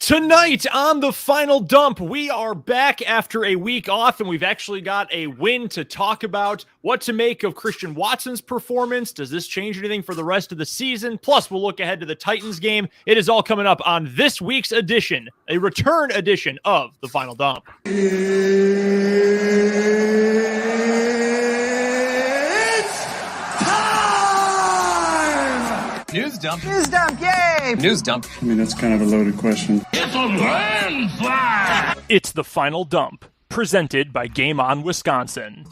Tonight on the Final Dump, we are back after a week off, and we've actually got a win to talk about. What to make of Christian Watson's performance? Does this change anything for the rest of the season? Plus, we'll look ahead to the Titans game. It is all coming up on this week's edition, a return edition of the Final Dump. News dump. News dump, yay! News dump. I mean, that's kind of a loaded question. It's a landslide! It's the Final Dump, presented by Game On Wisconsin.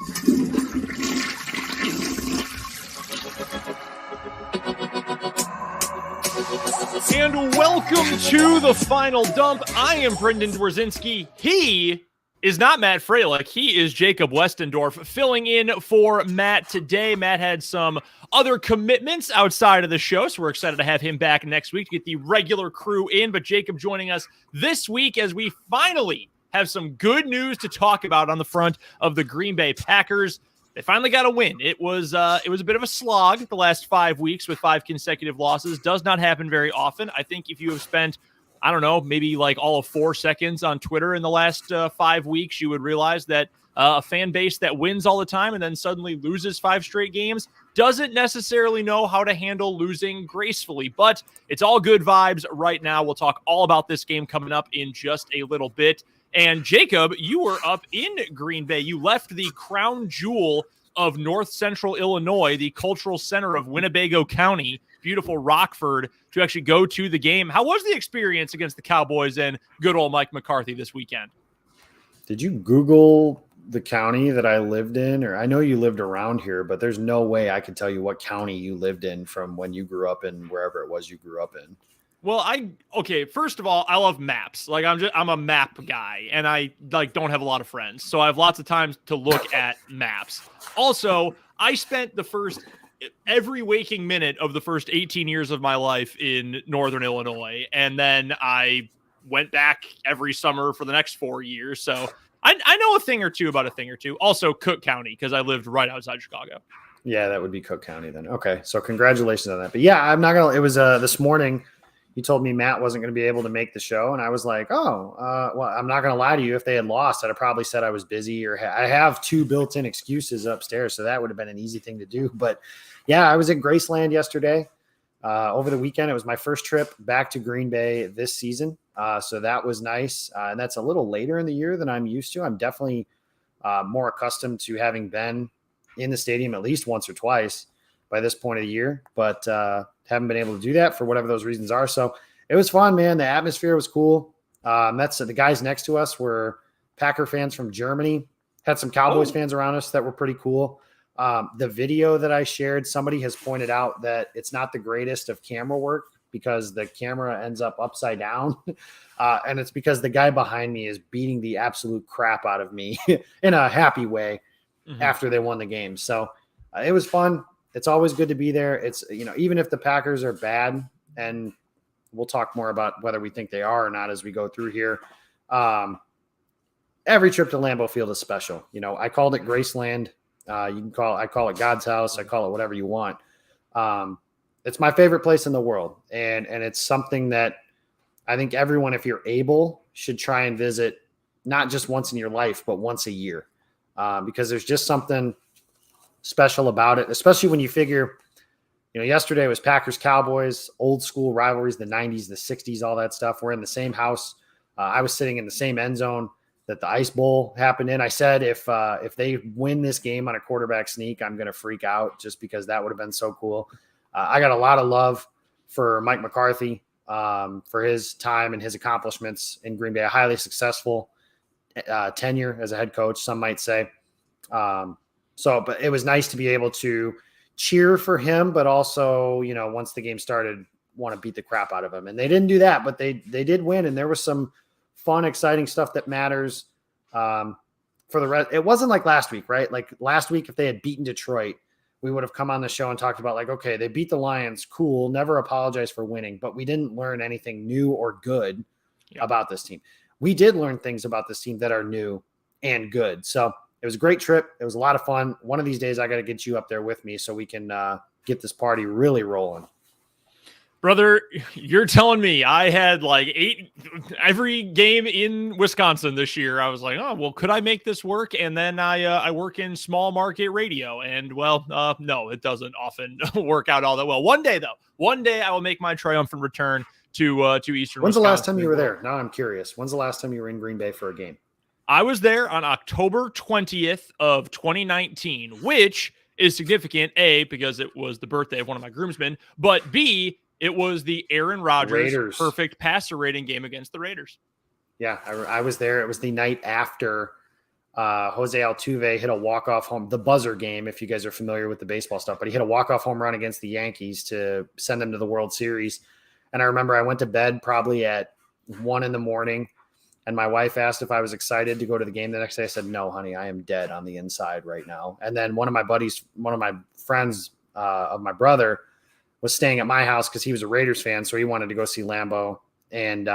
And welcome to the Final Dump. I am Brendan Dworzinski. He is not Matt Freilich. He is Jacob Westendorf, filling in for Matt today. Matt had some other commitments outside of the show, so we're excited to have him back next week to get the regular crew in. But Jacob joining us this week as we finally have some good news to talk about on the front of the Green Bay Packers. They finally got a win. It was a bit of a slog the last 5 weeks with 5 consecutive losses. Does not happen very often. I think if you have spent, I don't know, maybe like all of 4 seconds on Twitter in the last 5 weeks, you would realize that a fan base that wins all the time and then suddenly loses 5 straight games doesn't necessarily know how to handle losing gracefully. But it's all good vibes right now. We'll talk all about this game coming up in just a little bit. And Jacob, you were up in Green Bay. You left the crown jewel of North Central Illinois, the cultural center of Winnebago County, beautiful Rockford, to actually go to the game. How was the experience against the Cowboys and good old Mike McCarthy this weekend? Did you Google the county that I lived in? Or I know you lived around here, but there's no way I could tell you what county you lived in from when you grew up in wherever it was you grew up in. Well, first of all, I love maps. Like I'm a map guy, and I don't have a lot of friends. So I have lots of times to look at maps. Also, I spent every waking minute of the first 18 years of my life in Northern Illinois. And then I went back every summer for the next 4 years. So I know a thing or two about a thing or two. Also Cook County, because I lived right outside Chicago. Yeah, that would be Cook County then. Okay. So congratulations on that. But yeah, it was this morning. You told me Matt wasn't going to be able to make the show. And I was like, well, I'm not going to lie to you. If they had lost, I'd have probably said I was busy, or I have 2 built-in excuses upstairs. So that would have been an easy thing to do. But yeah, I was in Graceland yesterday. Over the weekend, it was my first trip back to Green Bay this season. So that was nice. And that's a little later in the year than I'm used to. I'm definitely more accustomed to having been in the stadium at least once or twice by this point of the year, but haven't been able to do that for whatever those reasons are. So it was fun, man. The atmosphere was cool. That's the guys next to us were Packer fans from Germany, had some Cowboys fans around us that were pretty cool. The video that I shared, somebody has pointed out that it's not the greatest of camera work because the camera ends up upside down. And it's because the guy behind me is beating the absolute crap out of me in a happy way after they won the game. So it was fun. It's always good to be there. It's, even if the Packers are bad, and we'll talk more about whether we think they are or not as we go through here. Every trip to Lambeau Field is special. I called it Graceland. I call it God's house. I call it whatever you want. It's my favorite place in the world. And it's something that I think everyone, if you're able, should try and visit, not just once in your life, but once a year. Because there's just something special about it, especially when you figure, yesterday was Packers Cowboys, old school rivalries, the 90s, the 60s, all that stuff. We're in the same house. I was sitting in the same end zone that the Ice Bowl happened in. I said, if they win this game on a quarterback sneak, I'm going to freak out just because that would have been so cool. I got a lot of love for Mike McCarthy, for his time and his accomplishments in Green Bay, a highly successful tenure as a head coach, some might say. But it was nice to be able to cheer for him, but also, once the game started, want to beat the crap out of him. And they didn't do that, but they did win. And there was some fun, exciting stuff that matters for the rest. It wasn't like last week, right? Like last week, if they had beaten Detroit, we would have come on the show and talked about okay, they beat the Lions. Cool. Never apologize for winning, but we didn't learn anything new or good about this team. We did learn things about this team that are new and good. So it was a great trip. It was a lot of fun. One of these days, I got to get you up there with me so we can get this party really rolling. Brother, you're telling me I had like 8 every game in Wisconsin this year. I was like, oh, well, could I make this work? And then I work in small market radio, and well, no, it doesn't often work out all that well. One day, though, I will make my triumphant return to Eastern. When's Wisconsin. the last time you were there? Now I'm curious. When's the last time you were in Green Bay for a game? I was there on October 20th of 2019, which is significant, A, because it was the birthday of one of my groomsmen, but B, it was the Aaron Rodgers perfect passer rating game against the Raiders. Yeah, I was there. It was the night after Jose Altuve hit a walk-off home, the buzzer game, if you guys are familiar with the baseball stuff, but he hit a walk-off home run against the Yankees to send them to the World Series. And I remember I went to bed probably at 1 a.m, and my wife asked if I was excited to go to the game the next day. I said, no, honey, I am dead on the inside right now. And then one of my friends of my brother was staying at my house because he was a Raiders fan. So he wanted to go see Lambeau, and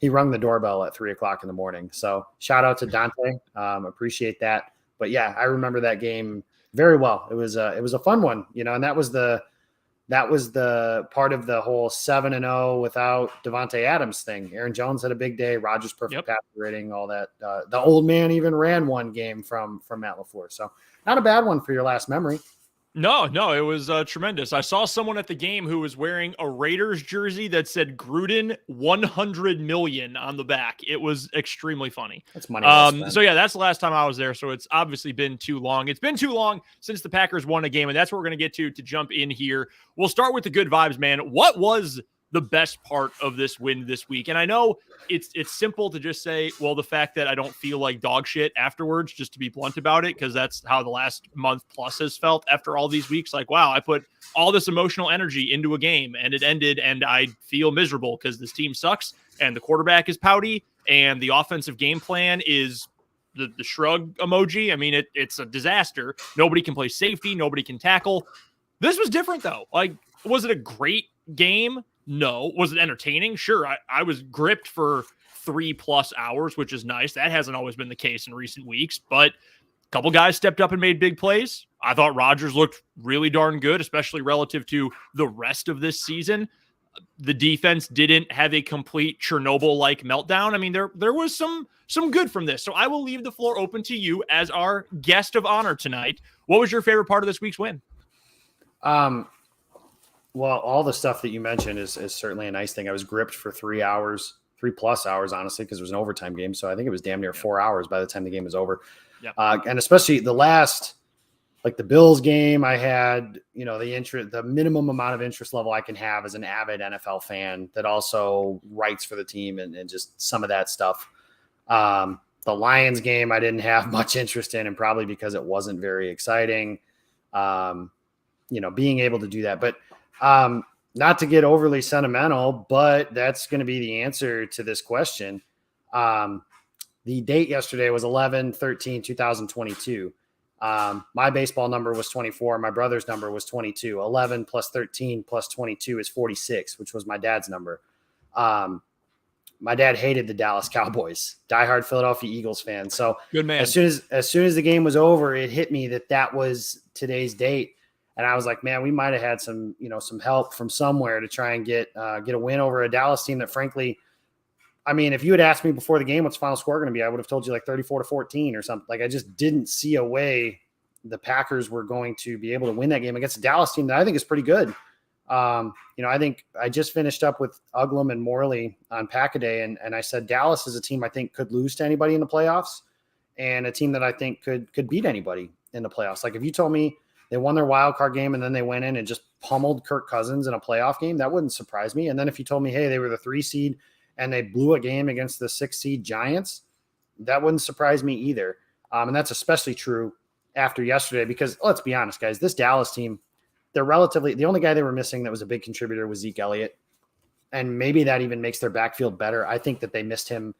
he rung the doorbell at 3:00 in the morning. So shout out to Dante. Appreciate that. But yeah, I remember that game very well. It was a fun one, and that was the part of the whole 7-0 without Devontae Adams thing. Aaron Jones had a big day. Rodgers perfect passer rating, all that. The old man even ran one game from Matt LaFleur. So not a bad one for your last memory. No, it was tremendous. I saw someone at the game who was wearing a Raiders jersey that said Gruden 100 million on the back. It was extremely funny. That's money. So yeah, that's the last time I was there. So it's obviously been too long. It's been too long since the Packers won a game, and that's what we're going to get to jump in here. We'll start with the good vibes, man. What was the best part of this win this week? And I know it's simple to just say, well, the fact that I don't feel like dog shit afterwards, just to be blunt about it, because that's how the last month plus has felt after all these weeks. Like, wow, I put all this emotional energy into a game and it ended and I feel miserable because this team sucks and the quarterback is pouty and the offensive game plan is the shrug emoji. I mean, it's a disaster. Nobody can play safety. Nobody can tackle. This was different though. Like, was it a great game? No. Was it entertaining? Sure. I was gripped for 3+ hours, which is nice. That hasn't always been the case in recent weeks, but a couple guys stepped up and made big plays. I thought Rodgers looked really darn good, especially relative to the rest of this season. The defense didn't have a complete Chernobyl-like meltdown. I mean, there was some good from this. So I will leave the floor open to you as our guest of honor tonight. What was your favorite part of this week's win? Well, all the stuff that you mentioned is certainly a nice thing. I was gripped for 3 hours, 3+ hours, honestly, because it was an overtime game. So I think it was damn near 4 hours by the time the game was over. Yep. And especially the last, like the Bills game, I had, the minimum amount of interest level I can have as an avid NFL fan that also writes for the team and just some of that stuff. The Lions game, I didn't have much interest in, and probably because it wasn't very exciting, being able to do that. But not to get overly sentimental, but that's going to be the answer to this question. The date yesterday was 11/13/2022. My baseball number was 24. My brother's number was 22. 11 plus 13 plus 22 is 46, which was my dad's number. My dad hated the Dallas Cowboys, diehard Philadelphia Eagles fan. So good man. As soon as the game was over, it hit me that was today's date. And I was like, man, we might have had some help from somewhere to try and get a win over a Dallas team that, frankly, I mean, if you had asked me before the game what's the final score going to be, I would have told you like 34-14 or something. Like, I just didn't see a way the Packers were going to be able to win that game against a Dallas team that I think is pretty good. I think I just finished up with Uglum and Morley on Pack-A-Day, and I said Dallas is a team I think could lose to anybody in the playoffs, and a team that I think could beat anybody in the playoffs. Like, if you told me they won their wild card game and then they went in and just pummeled Kirk Cousins in a playoff game, that wouldn't surprise me. And then if you told me, hey, they were the 3 seed and they blew a game against the 6 seed Giants, that wouldn't surprise me either. And that's especially true after yesterday, because let's be honest, guys, this Dallas team, they're relatively, the only guy they were missing that was a big contributor was Zeke Elliott. And maybe that even makes their backfield better. I think that they missed him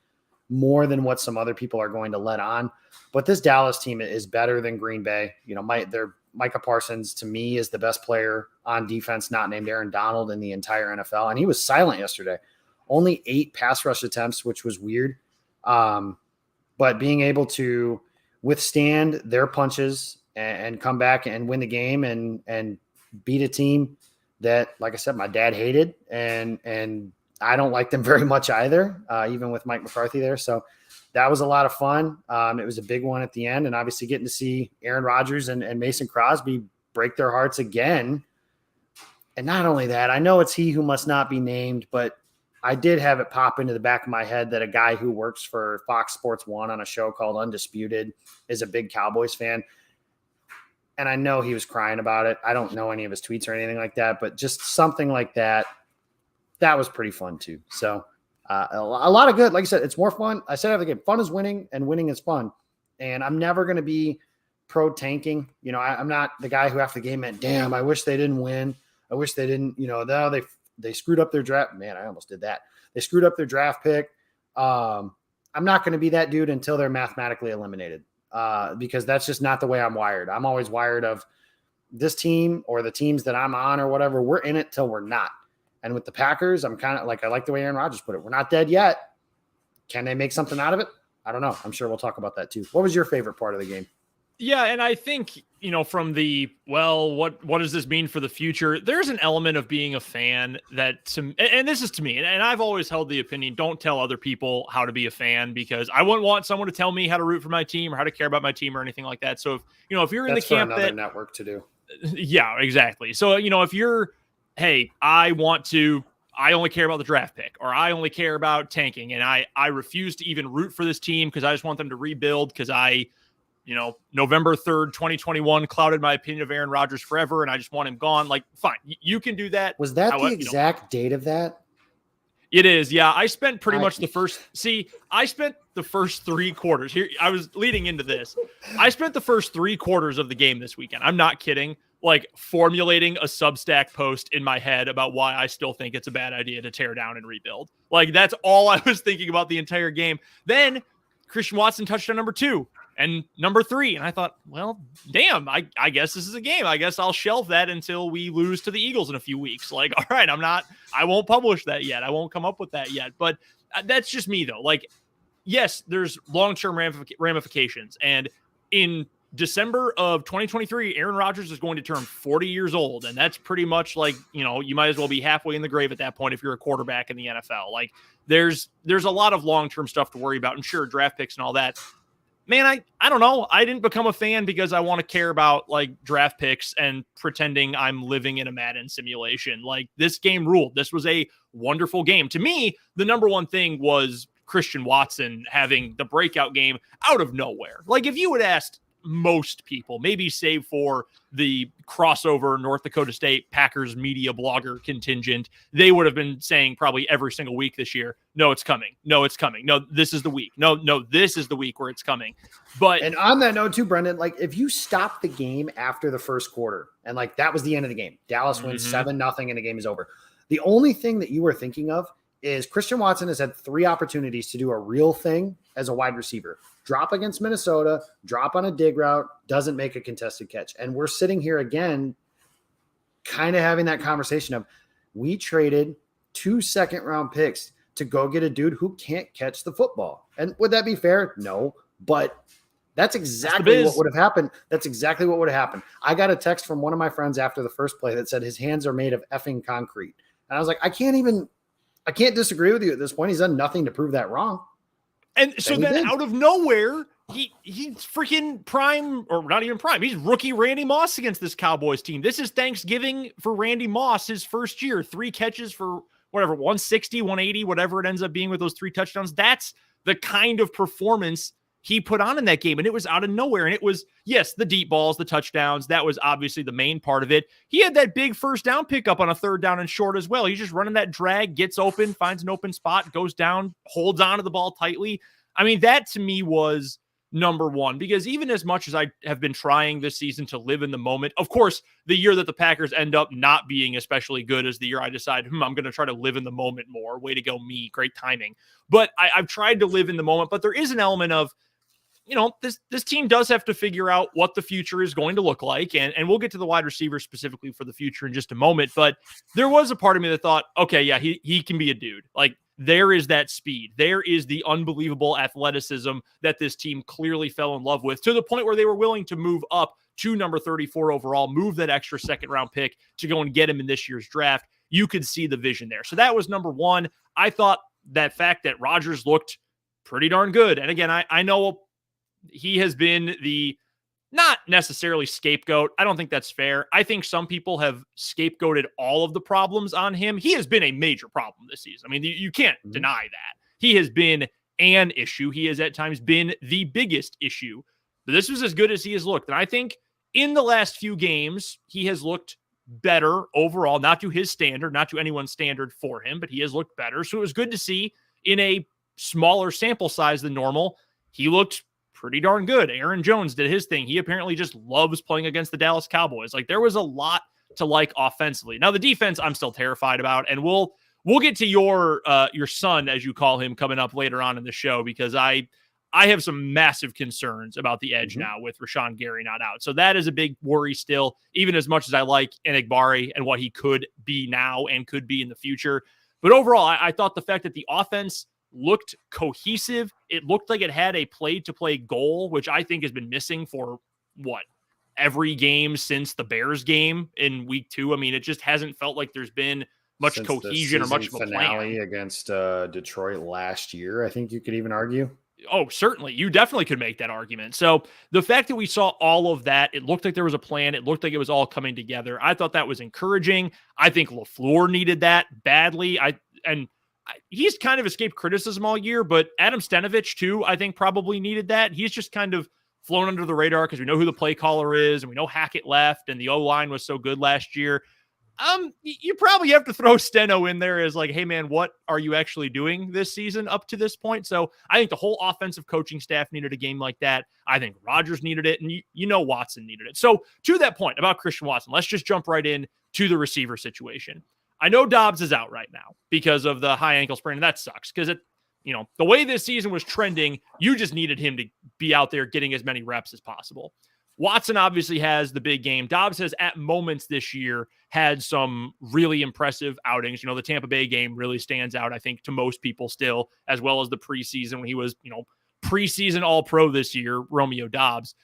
more than what some other people are going to let on. But this Dallas team is better than Green Bay. Micah Parsons, to me, is the best player on defense, not named Aaron Donald, in the entire NFL. And he was silent yesterday. Only 8 pass rush attempts, which was weird. But being able to withstand their punches and come back and win the game and beat a team that, like I said, my dad hated, and I don't like them very much either, even with Mike McCarthy there. So that was a lot of fun. It was a big one at the end, and obviously getting to see Aaron Rodgers and Mason Crosby break their hearts again. And not only that, I know it's he who must not be named, but I did have it pop into the back of my head that a guy who works for Fox Sports 1 on a show called Undisputed is a big Cowboys fan. And I know he was crying about it. I don't know any of his tweets or anything like that, but just something like that, that was pretty fun too. So a lot of good. Like I said, it's more fun. I said every game, fun is winning and winning is fun. And I'm never going to be pro tanking. You know, I'm not the guy who after the game went, damn, I wish they didn't win. I wish they didn't, they screwed up their draft. Man, I almost did that. They screwed up their draft pick. I'm not going to be that dude until they're mathematically eliminated, because that's just not the way I'm wired. I'm always wired of this team or the teams that I'm on or whatever. We're in it till we're not. And with the Packers, I'm kind of like, I like the way Aaron Rodgers put it. We're not dead yet. Can they make something out of it? I don't know. I'm sure we'll talk about that too. What was your favorite part of the game? Yeah, and I think, from the, what does this mean for the future? There's an element of being a fan that, and this is to me, and I've always held the opinion, don't tell other people how to be a fan, because I wouldn't want someone to tell me how to root for my team or how to care about my team or anything like that. So if you're in the camp that network to do. Yeah, exactly. So, if you're, hey, I only care about the draft pick, or I only care about tanking, and I refuse to even root for this team because I just want them to rebuild because November 3rd, 2021 clouded my opinion of Aaron Rodgers forever, and I just want him gone. Like, fine, you can do that. Was that the exact date of that? It is, yeah. I spent pretty much I spent the first 3 quarters. Here, I was leading into this. I spent the first 3 quarters of the game this weekend. I'm not kidding. Like, formulating a Substack post in my head about why I still think it's a bad idea to tear down and rebuild. Like, that's all I was thinking about the entire game. Then Christian Watson touched on number 2. And number 3. And I thought, well, damn, I guess this is a game. I guess I'll shelve that until we lose to the Eagles in a few weeks. Like, all right, I won't publish that yet. I won't come up with that yet. But that's just me, though. Like, yes, there's long-term ramifications. And in December of 2023, Aaron Rodgers is going to turn 40 years old. And that's pretty much like, you might as well be halfway in the grave at that point if you're a quarterback in the NFL. Like, there's a lot of long-term stuff to worry about. And sure, draft picks and all that. Man, I don't know. I didn't become a fan because I want to care about like draft picks and pretending I'm living in a Madden simulation. Like, this game ruled. This was a wonderful game. To me, the number one thing was Christian Watson having the breakout game out of nowhere. Like, if you had asked most people, maybe save for the crossover North Dakota State Packers media blogger contingent, they would have been saying probably every single week this year, no, it's coming. No, it's coming. No, this is the week. No, this is the week where it's coming. And on that note too, Brendan, like, if you stop the game after the first quarter and like that was the end of the game, Dallas wins 7-0 and the game is over. The only thing that you were thinking of is Christian Watson has had 3 opportunities to do a real thing as a wide receiver. Drop against Minnesota, drop on a dig route, doesn't make a contested catch. And we're sitting here again kind of having that conversation of, we traded 2 second-round picks to go get a dude who can't catch the football. And would that be fair? No. But that's exactly what would have happened. That's exactly what would have happened. I got a text from one of my friends after the first play that said his hands are made of effing concrete. And I was like, I can't disagree with you at this point. He's done nothing to prove that wrong. And so then out of nowhere, he's freaking prime, or not even prime. He's rookie Randy Moss against this Cowboys team. This is Thanksgiving for Randy Moss, his first year. 3 catches for whatever, 160, 180, whatever it ends up being with those 3 touchdowns. That's the kind of performance he put on in that game. And it was out of nowhere. And it was, yes, the deep balls, the touchdowns. That was obviously the main part of it. He had that big first down pickup on a 3rd down and short as well. He's just running that drag, gets open, finds an open spot, goes down, holds on to the ball tightly. I mean, that to me was number one, because even as much as I have been trying this season to live in the moment, of course, the year that the Packers end up not being especially good is the year I decide, I'm going to try to live in the moment more. Way to go, me. Great timing. But I've tried to live in the moment, but there is an element of, this team does have to figure out what the future is going to look like. And we'll get to the wide receiver specifically for the future in just a moment. But there was a part of me that thought, okay, yeah, he can be a dude. Like, there is that speed. There is the unbelievable athleticism that this team clearly fell in love with, to the point where they were willing to move up to number 34 overall, move that extra second round pick to go and get him in this year's draft. You could see the vision there. So that was number one. I thought that fact that Rodgers looked pretty darn good. And again, I know he has been the not necessarily scapegoat. I don't think that's fair. I think some people have scapegoated all of the problems on him. He has been a major problem this season. I mean, you can't deny that. He has been an issue. He has at times been the biggest issue. But this was as good as he has looked. And I think in the last few games, he has looked better overall, not to his standard, not to anyone's standard for him, but he has looked better. So it was good to see in a smaller sample size than normal. He looked pretty darn good. Aaron Jones did his thing. He apparently just loves playing against the Dallas Cowboys. Like, there was a lot to like offensively. Now the defense I'm still terrified about, and we'll get to your son, as you call him, coming up later on in the show, because I have some massive concerns about the edge now with Rashawn Gary not out. So that is a big worry still, even as much as I like Enagbare and what he could be now and could be in the future. But overall, I thought the fact that the offense looked cohesive, it looked like it had a play-to-play goal, which I think has been missing for every game since the Bears game in week 2. I mean, it just hasn't felt like there's been much Since cohesion or much of a finale plan against Detroit last year, I think you could even argue. Oh, certainly. You definitely could make that argument. So the fact that we saw all of that, it looked like there was a plan. It looked like it was all coming together. I thought that was encouraging. I think LaFleur needed that badly. He's kind of escaped criticism all year, but Adam Stenavich too, I think probably needed that. He's just kind of flown under the radar because we know who the play caller is and we know Hackett left and the O-line was so good last year. You probably have to throw Steno in there as like, hey man, what are you actually doing this season up to this point? So I think the whole offensive coaching staff needed a game like that. I think Rodgers needed it, and you know Watson needed it. So to that point about Christian Watson, let's just jump right in to the receiver situation. I know Dobbs is out right now because of the high ankle sprain, and that sucks because the way this season was trending, you just needed him to be out there getting as many reps as possible. Watson obviously has the big game. Dobbs has at moments this year had some really impressive outings. The Tampa Bay game really stands out, I think, to most people still, as well as the preseason when he was, preseason All-Pro this year, Romeo Dobbs.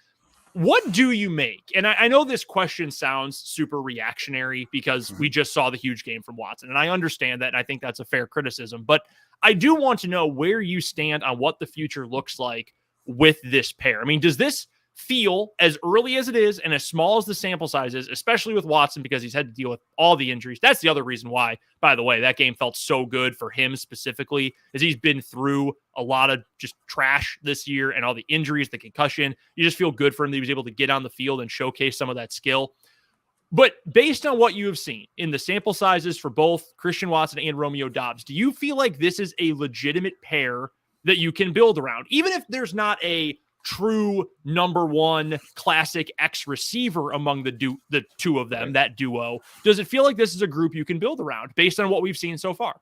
What do you make? And I know this question sounds super reactionary because we just saw the huge game from Watson, and I understand that, and I think that's a fair criticism, but I do want to know where you stand on what the future looks like with this pair. I mean, does this feel, as early as it is and as small as the sample size is, especially with Watson because he's had to deal with all the injuries? That's the other reason why, by the way, that game felt so good for him specifically, is he's been through a lot of just trash this year and all the injuries, the concussion. You just feel good for him that he was able to get on the field and showcase some of that skill. But based on what you have seen in the sample sizes for both Christian Watson and Romeo Dobbs, do you feel like this is a legitimate pair that you can build around, even if there's not a true number one classic X receiver among the two of them, that duo? Does it feel like this is a group you can build around based on what we've seen so far?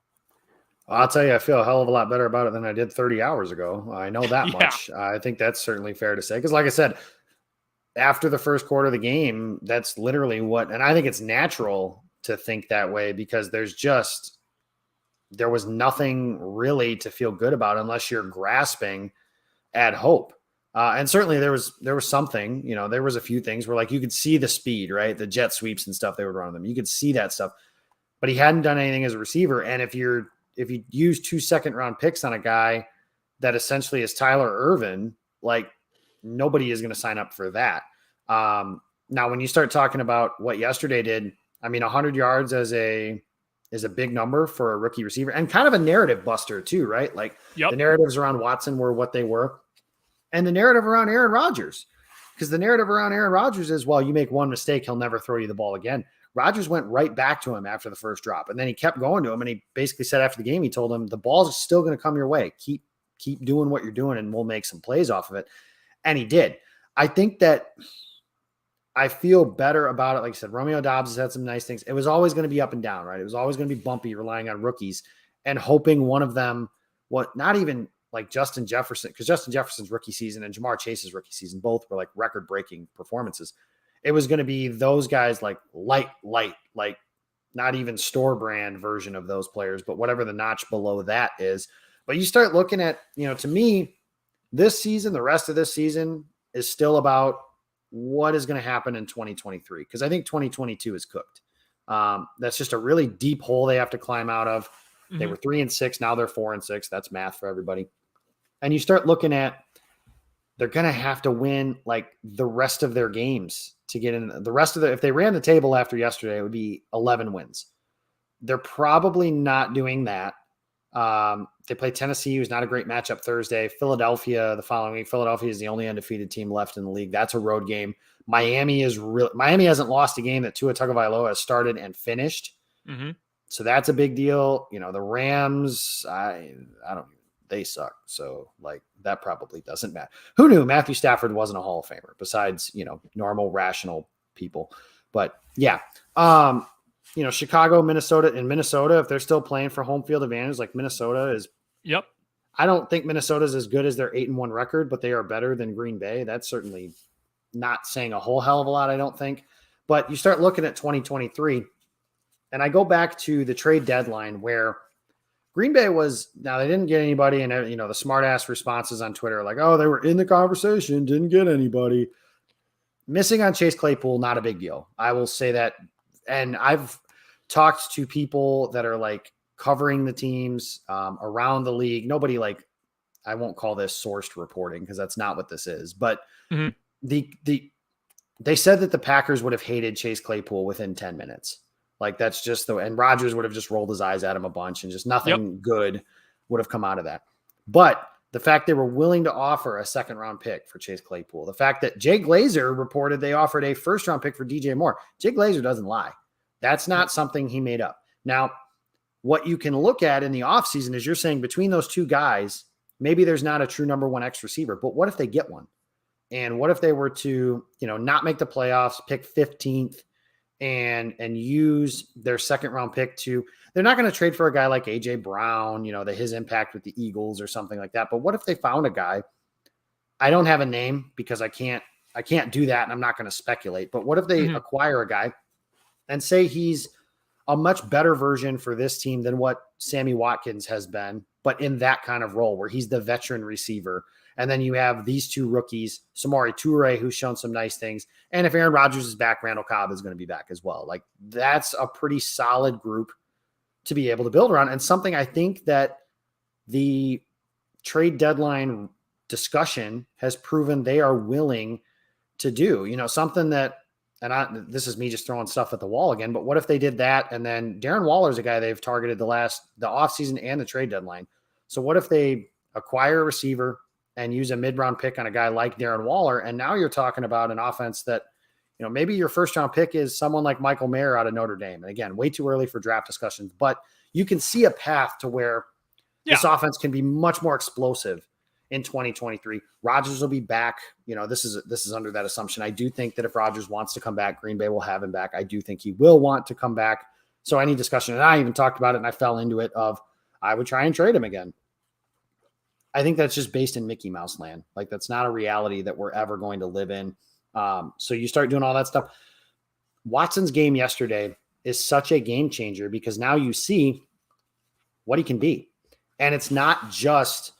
I'll tell you, I feel a hell of a lot better about it than I did 30 hours ago. I know that much. I think that's certainly fair to say. Because like I said, after the first quarter of the game, that's literally and I think it's natural to think that way because there was nothing really to feel good about unless you're grasping at hope. And certainly there was something, there was a few things where like you could see the speed, right? The jet sweeps and stuff they would run on them. You could see that stuff, but he hadn't done anything as a receiver. And if you use 2 second-round picks on a guy that essentially is Tyler Ervin, like nobody is going to sign up for that. Now, when you start talking about what yesterday did, I mean, 100 yards is a big number for a rookie receiver and kind of a narrative buster too, right? Like the narratives around Watson were what they were. And the narrative around Aaron Rodgers, because the narrative around Aaron Rodgers is, well, you make one mistake, he'll never throw you the ball again. Rodgers went right back to him after the first drop, and then he kept going to him, and he basically said after the game, he told him, the ball's still going to come your way. Keep doing what you're doing, and we'll make some plays off of it. And he did. I think that I feel better about it. Like I said, Romeo Dobbs has had some nice things. It was always going to be up and down, right? It was always going to be bumpy, relying on rookies and hoping one of them, not even like Justin Jefferson, because Justin Jefferson's rookie season and Jamar Chase's rookie season, both were like record-breaking performances. It was going to be those guys like light, like not even store brand version of those players, but whatever the notch below that is. But you start looking at, to me, this season, the rest of this season is still about what is going to happen in 2023? Because I think 2022 is cooked. That's just a really deep hole they have to climb out of. They were 3-6. Now they're 4-6. That's math for everybody. And you start looking at, they're going to have to win like the rest of their games to get in the rest of if they ran the table after yesterday, it would be 11 wins. They're probably not doing that. They play Tennessee, who's not a great matchup Thursday. Philadelphia the following week. Philadelphia is the only undefeated team left in the league. That's a road game. Miami hasn't lost a game that Tua Tagovailoa has started and finished. So that's a big deal. The Rams, they suck. So like that probably doesn't matter. Who knew Matthew Stafford wasn't a Hall of Famer besides, normal, rational people. But yeah, Chicago, Minnesota, if they're still playing for home field advantage, like Minnesota is. Yep. I don't think Minnesota's as good as their 8-1 record, but they are better than Green Bay. That's certainly not saying a whole hell of a lot, I don't think. But you start looking at 2023, and I go back to the trade deadline where Green Bay now they didn't get anybody, and the smart ass responses on Twitter like, oh, they were in the conversation, didn't get anybody. Missing on Chase Claypool, not a big deal. I will say that. And I've talked to people that are like covering the teams around the league. Nobody I won't call this sourced reporting because that's not what this is. But they said that the Packers would have hated Chase Claypool within 10 minutes. Like that's just and Rodgers would have just rolled his eyes at him a bunch and just nothing good would have come out of that. But the fact they were willing to offer a second-round pick for Chase Claypool, the fact that Jay Glazer reported they offered a first-round pick for DJ Moore. Jay Glazer doesn't lie. That's not something he made up. Now, what you can look at in the offseason is you're saying between those two guys, maybe there's not a true number one X receiver, but what if they get one? And what if they were to, not make the playoffs, pick 15th and use their second-round pick to – they're not going to trade for a guy like A.J. Brown, his impact with the Eagles or something like that. But what if they found a guy? I don't have a name because I can't do that, and I'm not going to speculate. But what if they acquire a guy and say he's a much better version for this team than what Sammy Watkins has been, but in that kind of role where he's the veteran receiver? And then you have these two rookies, Samori Toure, who's shown some nice things. And if Aaron Rodgers is back, Randall Cobb is going to be back as well. Like that's a pretty solid group to be able to build around, and something I think that the trade deadline discussion has proven they are willing to do. Something that, and this is me just throwing stuff at the wall again, but what if they did that? And then Darren Waller is a guy they've targeted the offseason and the trade deadline. So what if they acquire a receiver and use a mid-round pick on a guy like Darren Waller? And now you're talking about an offense that, maybe your first-round pick is someone like Michael Mayer out of Notre Dame. And again, way too early for draft discussions, but you can see a path to where this offense can be much more explosive in 2023. Rodgers will be back. This is under that assumption. I do think that if Rodgers wants to come back, Green Bay will have him back. I do think he will want to come back. So any discussion, and I even talked about it and I fell into it of I would try and trade him again. I think that's just based in Mickey Mouse land. Like that's not a reality that we're ever going to live in. So you start doing all that stuff. Watson's game yesterday is such a game changer because now you see what he can be. And it's not just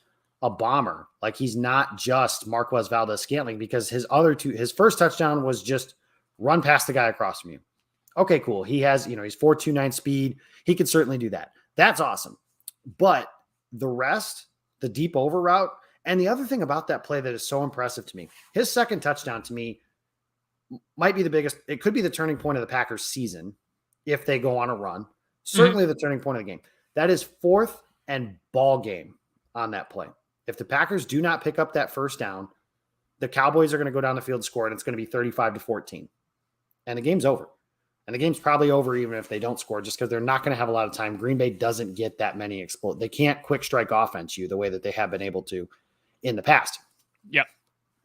a bomber. Like he's not just Marquez Valdez-Scantling because his first touchdown was just run past the guy across from you. Okay, cool. He has, he's 4.29 speed. He can certainly do that. That's awesome. But the rest, the deep over route, and the other thing about that play that is so impressive to me, his second touchdown to me might be the biggest. It could be the turning point of the Packers season if they go on a run. Certainly the turning point of the game. That is fourth and ball game on that play. If the Packers do not pick up that first down, the Cowboys are going to go down the field and score, and it's going to be 35-14. And the game's over. And the game's probably over even if they don't score just because they're not going to have a lot of time. Green Bay doesn't get that many explode. They can't quick strike offense you the way that they have been able to in the past. Yep.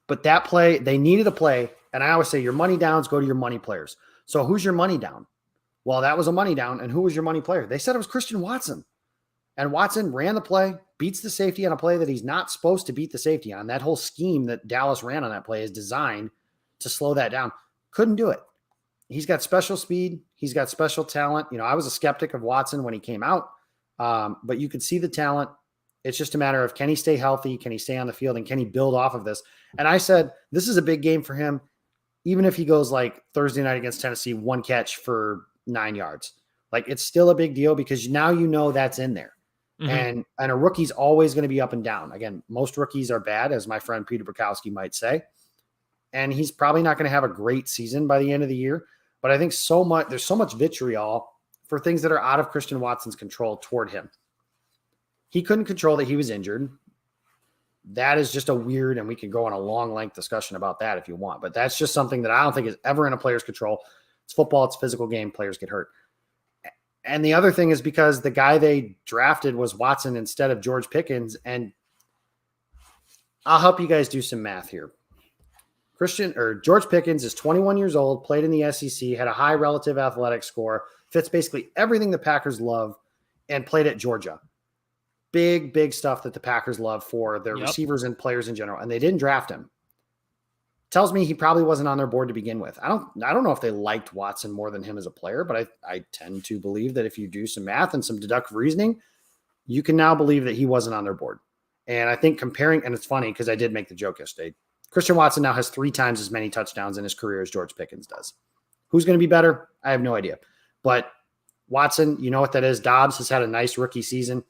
But that play, they needed a play. And I always say your money downs go to your money players. So who's your money down? Well, that was a money down. And who was your money player? They said it was Christian Watson. And Watson ran the play, beats the safety on a play that he's not supposed to beat the safety on. That whole scheme that Dallas ran on that play is designed to slow that down. Couldn't do it. He's got special speed. He's got special talent. I was a skeptic of Watson when he came out, but you could see the talent. It's just a matter of can he stay healthy? Can he stay on the field? And can he build off of this? And I said, this is a big game for him. even if he goes like Thursday night against Tennessee, 1 catch for 9 yards, like it's still a big deal because now you know that's in there. And a rookie's always going to be up and down. Again, most rookies are bad, as my friend Peter Bukowski might say. And he's probably not going to have a great season by the end of the year. But I think there's so much vitriol for things that are out of Christian Watson's control toward him. He couldn't control that he was injured. That is just a weird, and we can go on a long length discussion about that if you want. But that's just something that I don't think is ever in a player's control. It's football. It's a physical game. Players get hurt. And the other thing is because the guy they drafted was Watson instead of George Pickens. And I'll help you guys do some math here. George Pickens is 21 years old, played in the SEC, had a high relative athletic score, fits basically everything the Packers love, and played at Georgia. Big, big stuff that the Packers love for their receivers and players in general. And they didn't draft him. Tells me he probably wasn't on their board to begin with. I don't know if they liked Watson more than him as a player, but I tend to believe that if you do some math and some deductive reasoning, you can now believe that he wasn't on their board. And I think comparing, and it's funny because I did make the joke yesterday, Christian Watson now has 3 times as many touchdowns in his career as George Pickens does. Who's going to be better? I have no idea. But Watson, you know what that is. Dobbs has had a nice rookie season.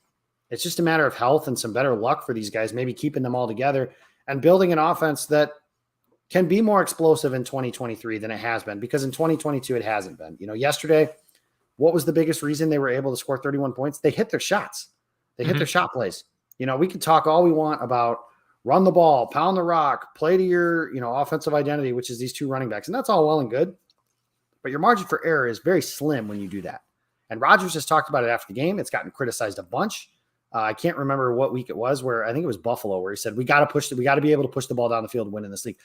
It's just a matter of health and some better luck for these guys, maybe keeping them all together and building an offense that can be more explosive in 2023 than it has been, because in 2022, it hasn't been. You know, yesterday, what was the biggest reason they were able to score 31 points? They hit their shots. They hit their shot plays. You know, we can talk all we want about run the ball, pound the rock, play to your, offensive identity, which is these 2 running backs. And that's all well and good. But your margin for error is very slim when you do that. And Rodgers has talked about it after the game. It's gotten criticized a bunch. I can't remember what week it was where I think it was Buffalo where he said, we got to be able to push the ball down the field and win in this league.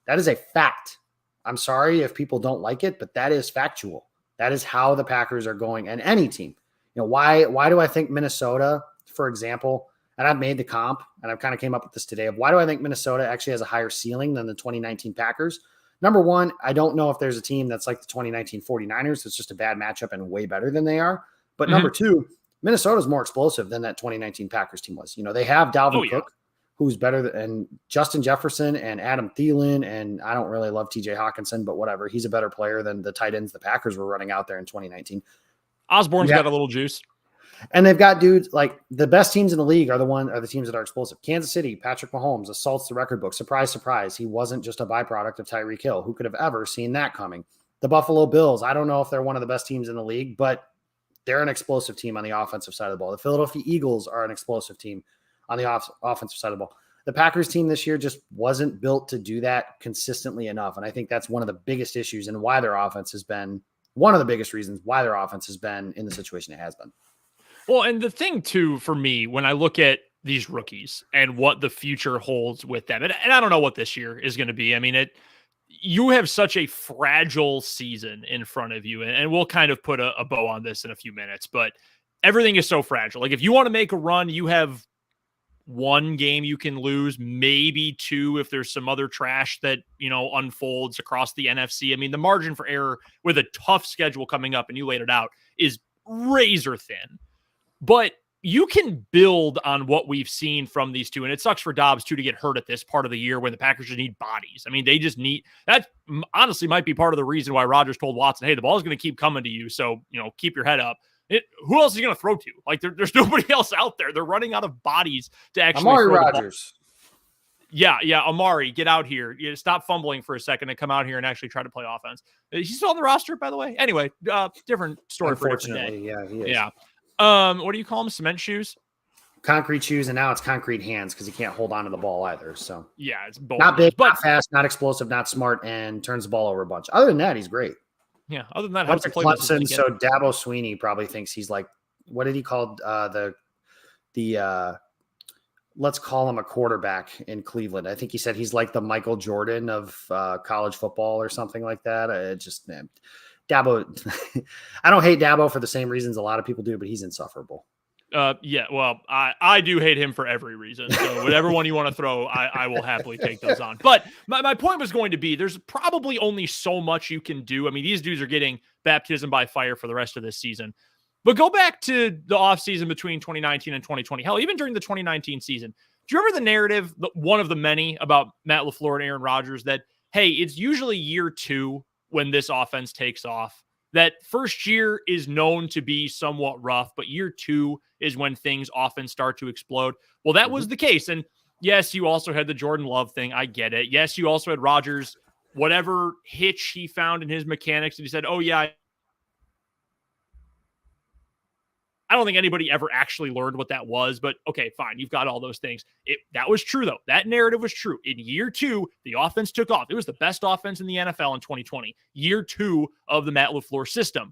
That is a fact. I'm sorry if people don't like it, but that is factual. That is how the Packers are going, and any team. Why do I think Minnesota, for example, and I've made the comp, and I've kind of came up with this today, of why do I think Minnesota actually has a higher ceiling than the 2019 Packers? Number one, I don't know if there's a team that's like the 2019 49ers. It's just a bad matchup and way better than they are. But number two, Minnesota's more explosive than that 2019 Packers team was. They have Dalvin Cook, who's better than Justin Jefferson and Adam Thielen. And I don't really love TJ Hawkinson, but whatever. He's a better player than the tight ends the Packers were running out there in 2019. Osborne's got a little juice. And they've got dudes like the best teams in the league are the teams that are explosive. Kansas City, Patrick Mahomes assaults the record book. Surprise, surprise. He wasn't just a byproduct of Tyreek Hill. Who could have ever seen that coming? The Buffalo Bills, I don't know if they're one of the best teams in the league, but they're an explosive team on the offensive side of the ball. The Philadelphia Eagles are an explosive team on the offensive side of the ball. The Packers team this year just wasn't built to do that consistently enough. And I think that's one of the biggest issues and why their offense has been one of the biggest reasons why their offense has been in the situation it has been. Well, and the thing too, for me, when I look at these rookies and what the future holds with them, and I don't know what this year is going to be. I mean, you have such a fragile season in front of you, and we'll kind of put a bow on this in a few minutes, but everything is so fragile. Like if you want to make a run, you have 1 game you can lose, maybe 2 if there's some other trash that, unfolds across the NFC. I mean, the margin for error with a tough schedule coming up, and you laid it out, is razor thin. But you can build on what we've seen from these 2. And it sucks for Dobbs, too, to get hurt at this part of the year when the Packers just need bodies. I mean, they just need – that honestly might be part of the reason why Rodgers told Watson, hey, the ball is going to keep coming to you, so, keep your head up. Who else is he going to throw to? Like, there's nobody else out there. They're running out of bodies to actually Amari throw Rodgers. Yeah, Amari, get out here. Stop fumbling for a second and come out here and actually try to play offense. He's still on the roster, by the way. Anyway, different story for a different day. Yeah, he is. Yeah. What do you call them? Cement shoes? Concrete shoes, and now it's concrete hands because he can't hold on to the ball either. So yeah, it's both. Not big, not fast, not explosive, not smart, and turns the ball over a bunch. Other than that, he's great. Yeah, other than that, what's Clemson? So Dabo Sweeney probably thinks he's like, what did he call the let's call him a quarterback in Cleveland. I think he said he's like the Michael Jordan of college football or something like that. Dabo, I don't hate Dabo for the same reasons a lot of people do, but he's insufferable. Yeah, well, I do hate him for every reason. So whatever one you want to throw, I will happily take those on. But my point was going to be, there's probably only so much you can do. I mean, these dudes are getting baptism by fire for the rest of this season. But go back to the offseason between 2019 and 2020. Hell, even during the 2019 season. Do you remember the narrative, one of the many, about Matt LaFleur and Aaron Rodgers, that hey, it's usually year 2 when this offense takes off. That first year is known to be somewhat rough, but year 2 is when things often start to explode. Well, that was the case. And yes, you also had the Jordan Love thing. I get it. Yes, you also had Rodgers, whatever hitch he found in his mechanics. And he said, oh, yeah, I don't think anybody ever actually learned what that was, but okay, fine. You've got all those things. That was true, though. That narrative was true. In year 2, the offense took off. It was the best offense in the NFL in 2020. Year 2 of the Matt LaFleur system.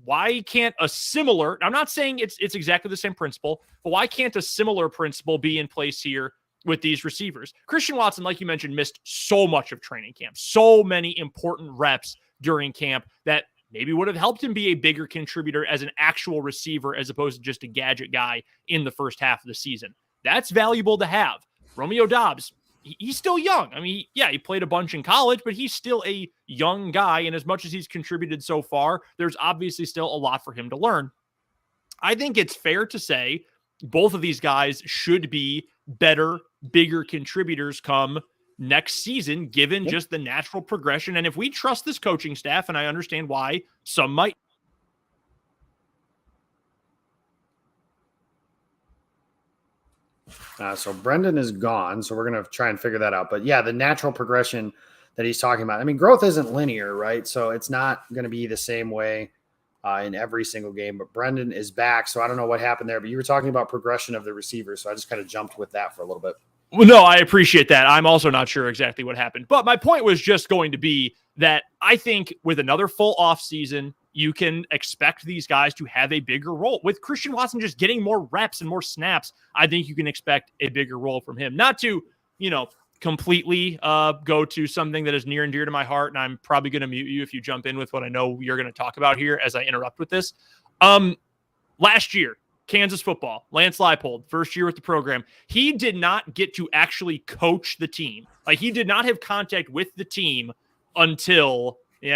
Why can't a similar, I'm not saying it's exactly the same principle, but why can't a similar principle be in place here with these receivers? Christian Watson, like you mentioned, missed so much of training camp, so many important reps during camp that maybe would have helped him be a bigger contributor as an actual receiver as opposed to just a gadget guy in the first half of the season. That's valuable to have. Romeo Doubs, he's still young. I mean, yeah, he played a bunch in college, but he's still a young guy. And as much as he's contributed so far, there's obviously still a lot for him to learn. I think it's fair to say both of these guys should be better, bigger contributors come next season, given just the natural progression. And if we trust this coaching staff, and I understand why some might. So Brendan is gone, so we're going to try and figure that out. But yeah, the natural progression that he's talking about. I mean, growth isn't linear, right? So it's not going to be the same way in every single game. But Brendan is back, so I don't know what happened there. But you were talking about progression of the receivers, so I just kind of jumped with that for a little bit. Well, no, I appreciate that. I'm also not sure exactly what happened. But my point was just going to be that I think with another full offseason, you can expect these guys to have a bigger role. With Christian Watson just getting more reps and more snaps, I think you can expect a bigger role from him. Not to, completely go to something that is near and dear to my heart, and I'm probably going to mute you if you jump in with what I know you're going to talk about here as I interrupt with this. Last year, Kansas football, Lance Leipold, first year with the program, he did not get to actually coach the team. Like, he did not have contact with the team until, he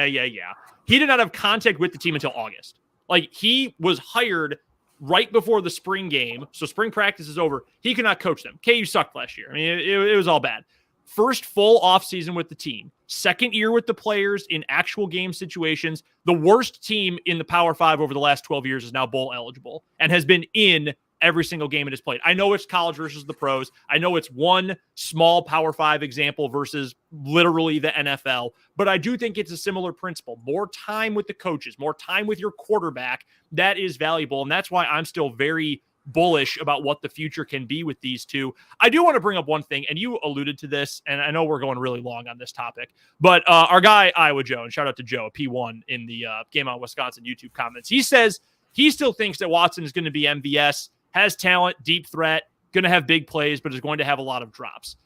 did not have contact with the team until August. Like, he was hired right before the spring game, so spring practice is over. He could not coach them. KU sucked last year. I mean, it was all bad. First full offseason with the team. Second year with the players in actual game situations. The worst team in the Power 5 over the last 12 years is now bowl eligible and has been in every single game it has played. I know it's college versus the pros. I know it's one small Power 5 example versus literally the NFL, but I do think it's a similar principle. More time with the coaches, more time with your quarterback, that is valuable, and that's why I'm still very bullish about what the future can be with these two. I do want to bring up one thing, and you alluded to this, and I know we're going really long on this topic, but our guy, Iowa Joe, and shout out to Joe, P1 in the Game On Wisconsin YouTube comments, he says he still thinks that Watson is going to be MVS, has talent, deep threat, going to have big plays, but is going to have a lot of drops.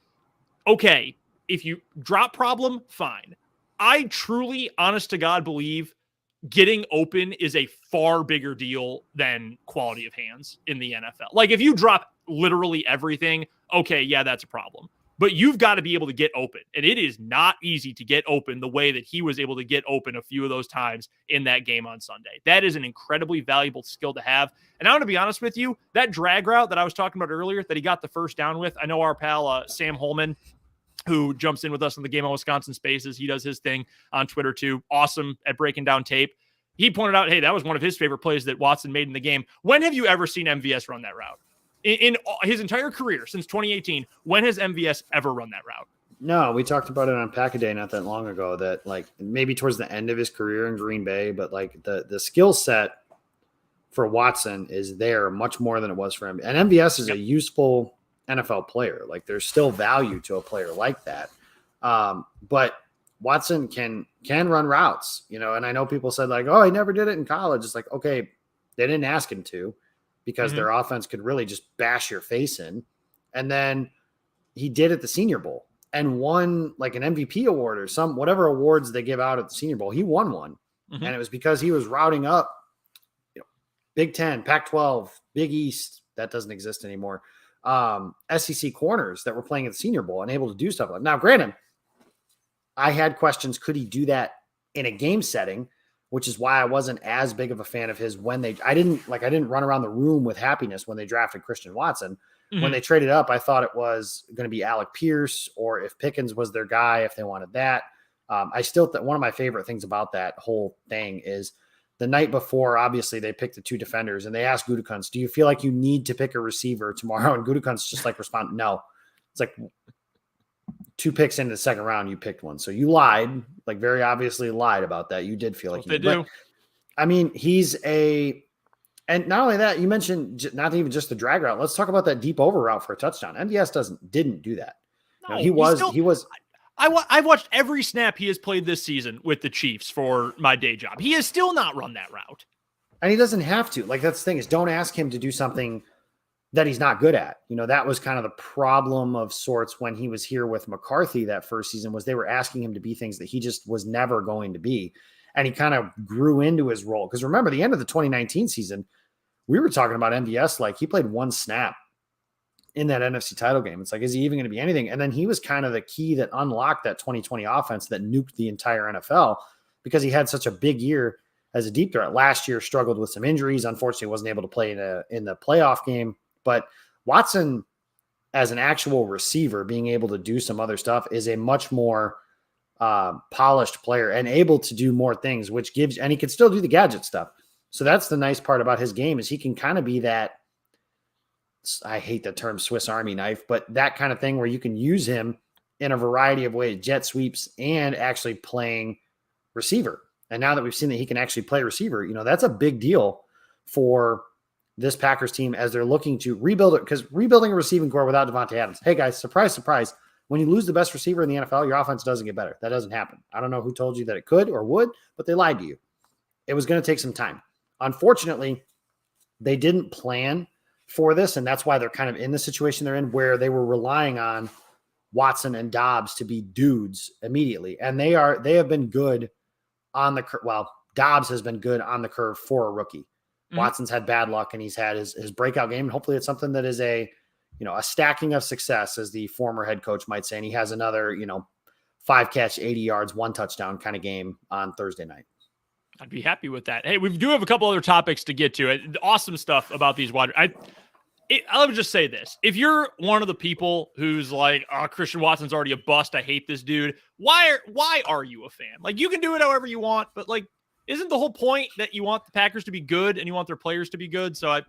Okay, if you drop problem, fine. I truly, honest to God, believe getting open is a far bigger deal than quality of hands in the NFL. Like, if you drop literally everything, okay, yeah, that's a problem. But you've got to be able to get open. And it is not easy to get open the way that he was able to get open a few of those times in that game on Sunday. That is an incredibly valuable skill to have. And I want to be honest with you, that drag route that I was talking about earlier that he got the first down with, I know our pal Sam Holman, who jumps in with us on the Game On Wisconsin Spaces, he does his thing on Twitter too. Awesome at breaking down tape. He pointed out, hey, that was one of his favorite plays that Watson made in the game. When have you ever seen MVS run that route? In his entire career since 2018, when has MVS ever run that route? No, we talked about it on Pack-A-Day not that long ago, that like maybe towards the end of his career in Green Bay, but like the skill set for Watson is there much more than it was for him. And MVS is a useful NFL player. Like, there's still value to a player like that. But Watson can run routes, and I know people said like, oh, he never did it in college. It's like, okay, they didn't ask him to, because their offense could really just bash your face in. And then he did at the Senior Bowl and won like an MVP award or whatever awards they give out at the Senior Bowl. He won one. And it was because he was routing up, Big 10, Pac-12, Big East, that doesn't exist anymore, SEC corners that were playing at the Senior Bowl and able to do stuff like that. Now, granted, I had questions, could he do that in a game setting, which is why I wasn't as big of a fan of his when I didn't run around the room with happiness when they drafted Christian Watson. When they traded up, I thought it was going to be Alec Pierce, or if Pickens was their guy, if they wanted that. I still one of my favorite things about that whole thing is the night before, obviously they picked the 2 defenders and they asked Gutekunst, do you feel like you need to pick a receiver tomorrow? And Gutekunst just like responded, no. It's like 2 picks into the second round, you picked one. So you lied, like very obviously lied about that. You did feel like they do. But, I mean, and not only that, you mentioned not even just the drag route. Let's talk about that deep over route for a touchdown. MVS didn't do that. No, he was. I've watched every snap he has played this season with the Chiefs for my day job. He has still not run that route. And he doesn't have to. Like, that's the thing is, don't ask him to do something that he's not good at. That was kind of the problem of sorts when he was here with McCarthy that first season, was they were asking him to be things that he just was never going to be. And he kind of grew into his role. Because remember, the end of the 2019 season, we were talking about MVS like he played 1 snap in that NFC title game. It's like, is he even going to be anything? And then he was kind of the key that unlocked that 2020 offense that nuked the entire NFL, because he had such a big year as a deep threat. Last year struggled with some injuries. Unfortunately, wasn't able to play in the playoff game. But Watson, as an actual receiver, being able to do some other stuff, is a much more polished player and able to do more things, which gives, and he can still do the gadget stuff. So that's the nice part about his game, is he can kind of be that, I hate the term Swiss Army knife, but that kind of thing where you can use him in a variety of ways, jet sweeps and actually playing receiver. And now that we've seen that he can actually play receiver, that's a big deal for this Packers team as they're looking to rebuild it, because rebuilding a receiving core without Devontae Adams. Hey guys, surprise, surprise. When you lose the best receiver in the NFL, your offense doesn't get better. That doesn't happen. I don't know who told you that it could or would, but they lied to you. It was going to take some time. Unfortunately, they didn't plan for this, and that's why they're kind of in the situation they're in, where they were relying on Watson and Dobbs to be dudes immediately. And they have been good on the curve. Well, Dobbs has been good on the curve for a rookie. Watson's had bad luck, and he's had his breakout game. And hopefully it's something that is a stacking of success, as the former head coach might say. And he has another, 5 catch, 80 yards, 1 touchdown kind of game on Thursday night. I'd be happy with that. Hey, we do have a couple other topics to get to. Awesome stuff about these wide. I'll just say this. If you're one of the people who's like, oh, Christian Watson's already a bust, I hate this dude. Why are you a fan? Like, you can do it however you want, but like, isn't the whole point that you want the Packers to be good and you want their players to be good? So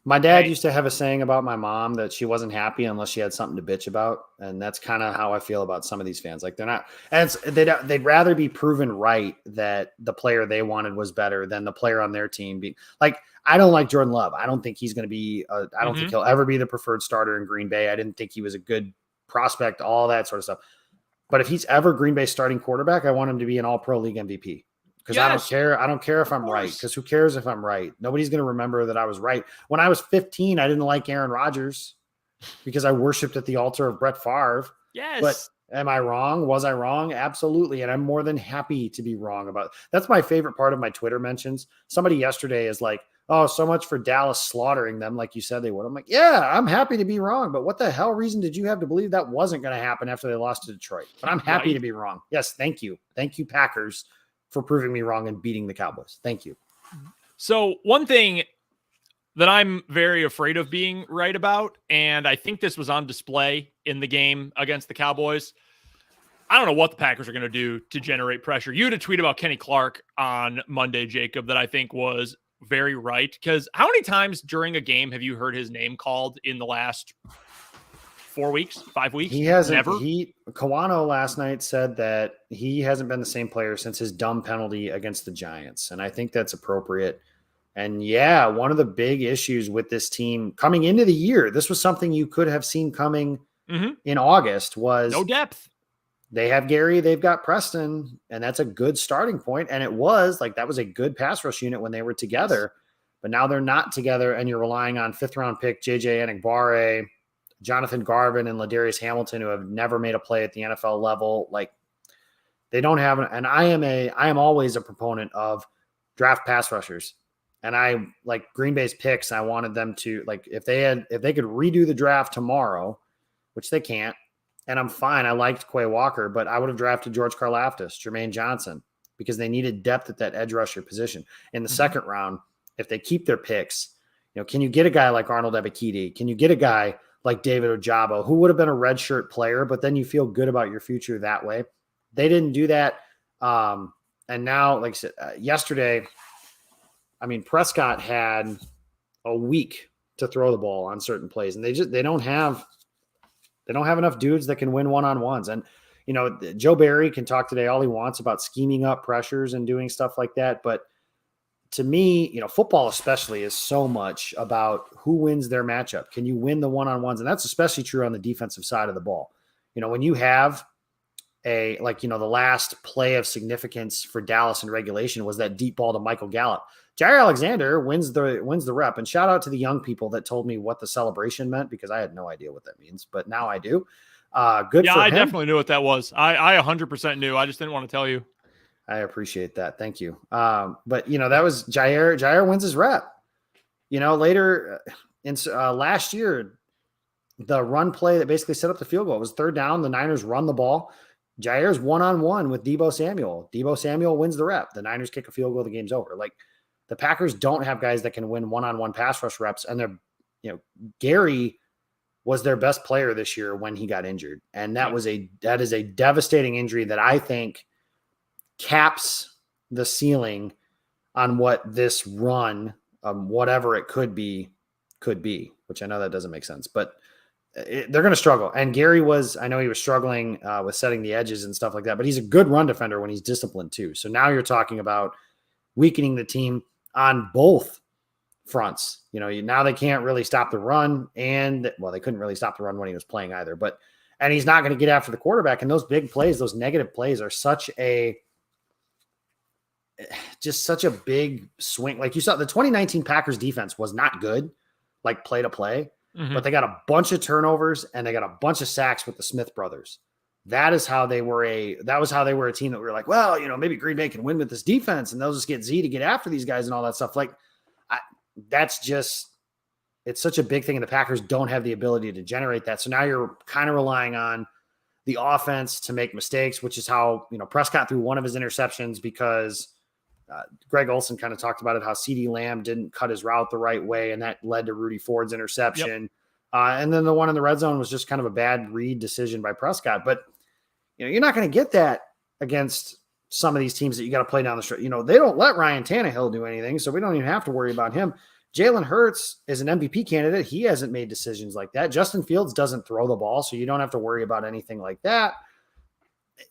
my dad used to have a saying about my mom that she wasn't happy unless she had something to bitch about. And that's kind of how I feel about some of these fans. Like, they're not, and they'd rather be proven right that the player they wanted was better than the player on their team. Like, I don't like Jordan Love. I don't think he's going to be, I don't think he'll ever be the preferred starter in Green Bay. I didn't think he was a good prospect, all that sort of stuff. But if he's ever Green Bay's starting quarterback, I want him to be an all-pro league MVP. Because I don't care if I'm right. Because who cares if I'm right? Nobody's going to remember that I was right. When I was 15, I didn't like Aaron Rodgers because I worshipped at the altar of Brett Favre. Yes. But am I wrong? Was I wrong? Absolutely. And I'm more than happy to be wrong about it. That's my favorite part of my Twitter mentions. Somebody yesterday is like, oh, so much for Dallas slaughtering them like you said they would. I'm like, yeah, I'm happy to be wrong. But what the hell reason did you have to believe that wasn't going to happen after they lost to Detroit? But I'm happy to be wrong. Yes, thank you. Thank you, Packers, for proving me wrong and beating the Cowboys. Thank you. So one thing that I'm very afraid of being right about, and I think this was on display in the game against the Cowboys. I don't know what the Packers are going to do to generate pressure. You had a tweet about Kenny Clark on Monday, Jacob, that I think was very right. Because how many times during a game have you heard his name called in the last 4 weeks, 5 weeks? He hasn't. Never. Kawano last night said that he hasn't been the same player since his dumb penalty against the Giants. And I think that's appropriate. And yeah, one of the big issues with this team coming into the year, this was something you could have seen coming in August, was no depth. They have Gary, they've got Preston, and that's a good starting point. And it was like, that was a good pass rush unit when they were together, but now they're not together. And you're relying on 5th round pick, JJ Enagbare, Jonathan Garvin, and Ladarius Hamilton, who have never made a play at the NFL level. Like, they don't have, and I am always a proponent of draft pass rushers. And I like Green Bay's picks. I wanted them to, like, if they could redo the draft tomorrow, which they can't, and I'm fine. I liked Quay Walker, but I would have drafted George Karlaftis, Jermaine Johnson, because they needed depth at that edge rusher position. In the second round, if they keep their picks, can you get a guy like Arnold Ebiketie? Can you get a guy like David Ojabo, who would have been a redshirt player, but then you feel good about your future that way. They didn't do that. And now, like I said, yesterday, I mean, Prescott had a week to throw the ball on certain plays, and they don't have enough dudes that can win one-on-ones. And, you know, Joe Barry can talk today all he wants about scheming up pressures and doing stuff like that. But to me, you know, football especially is so much about who wins their matchup. Can you win the one-on-ones? And that's especially true on the defensive side of the ball. You know, when you have the last play of significance for Dallas in regulation was that deep ball to Michael Gallup. Jair Alexander wins the rep. And shout out to the young people that told me what the celebration meant, because I had no idea what that means, but now I do. Good for him. I definitely knew what that was. I 100% knew. I just didn't want to tell you. I appreciate that. Thank you. But you know, that was Jair. Jair wins his rep. You know, later in last year, the run play that basically set up the field goal was third down. The Niners run the ball. Jair's one-on-one with Deebo Samuel. Deebo Samuel wins the rep. The Niners kick a field goal. The game's over. Like, the Packers don't have guys that can win one-on-one pass rush reps. And they're, you know, Gary was their best player this year when he got injured. And that is a devastating injury that I think caps the ceiling on what this run, whatever it could be, which I know that doesn't make sense, but they're going to struggle. And Gary I know he was struggling with setting the edges and stuff like that, but he's a good run defender when he's disciplined too. So now you're talking about weakening the team on both fronts. You know, now they can't really stop the run, and they couldn't really stop the run when he was playing either, and he's not going to get after the quarterback. And those big plays, those negative plays are such a big swing. Like you saw, the 2019 Packers defense was not good, like play to play, but they got a bunch of turnovers and they got a bunch of sacks with the Smith brothers. That was how they were a team that we were like, well, you know, maybe Green Bay can win with this defense and they'll just get Z to get after these guys and all that stuff. Like, it's such a big thing. And the Packers don't have the ability to generate that. So now you're kind of relying on the offense to make mistakes, which is how, you know, Prescott threw one of his interceptions because Greg Olson kind of talked about it, how CeeDee Lamb didn't cut his route the right way, and that led to Rudy Ford's interception. Yep. And then the one in the red zone was just kind of a bad read decision by Prescott. But, you know, you're not going to get that against some of these teams that you got to play down the stretch. You know, they don't let Ryan Tannehill do anything, so we don't even have to worry about him. Jalen Hurts is an MVP candidate. He hasn't made decisions like that. Justin Fields doesn't throw the ball, so you don't have to worry about anything like that.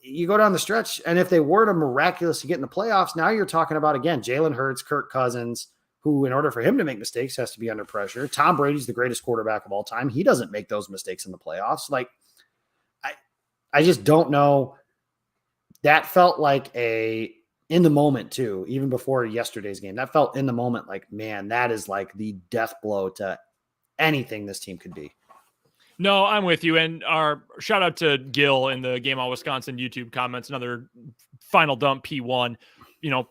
You go down the stretch, and if they were to miraculously get in the playoffs, now you're talking about, again, Jalen Hurts, Kirk Cousins, who, in order for him to make mistakes, has to be under pressure. Tom Brady's the greatest quarterback of all time. He doesn't make those mistakes in the playoffs. Like, I just don't know. That felt like in the moment too, even before yesterday's game, that felt in the moment like, man, that is like the death blow to anything this team could be. No, I'm with you. And our shout out to Gil in the Game on Wisconsin YouTube comments, another final dump P1, you know,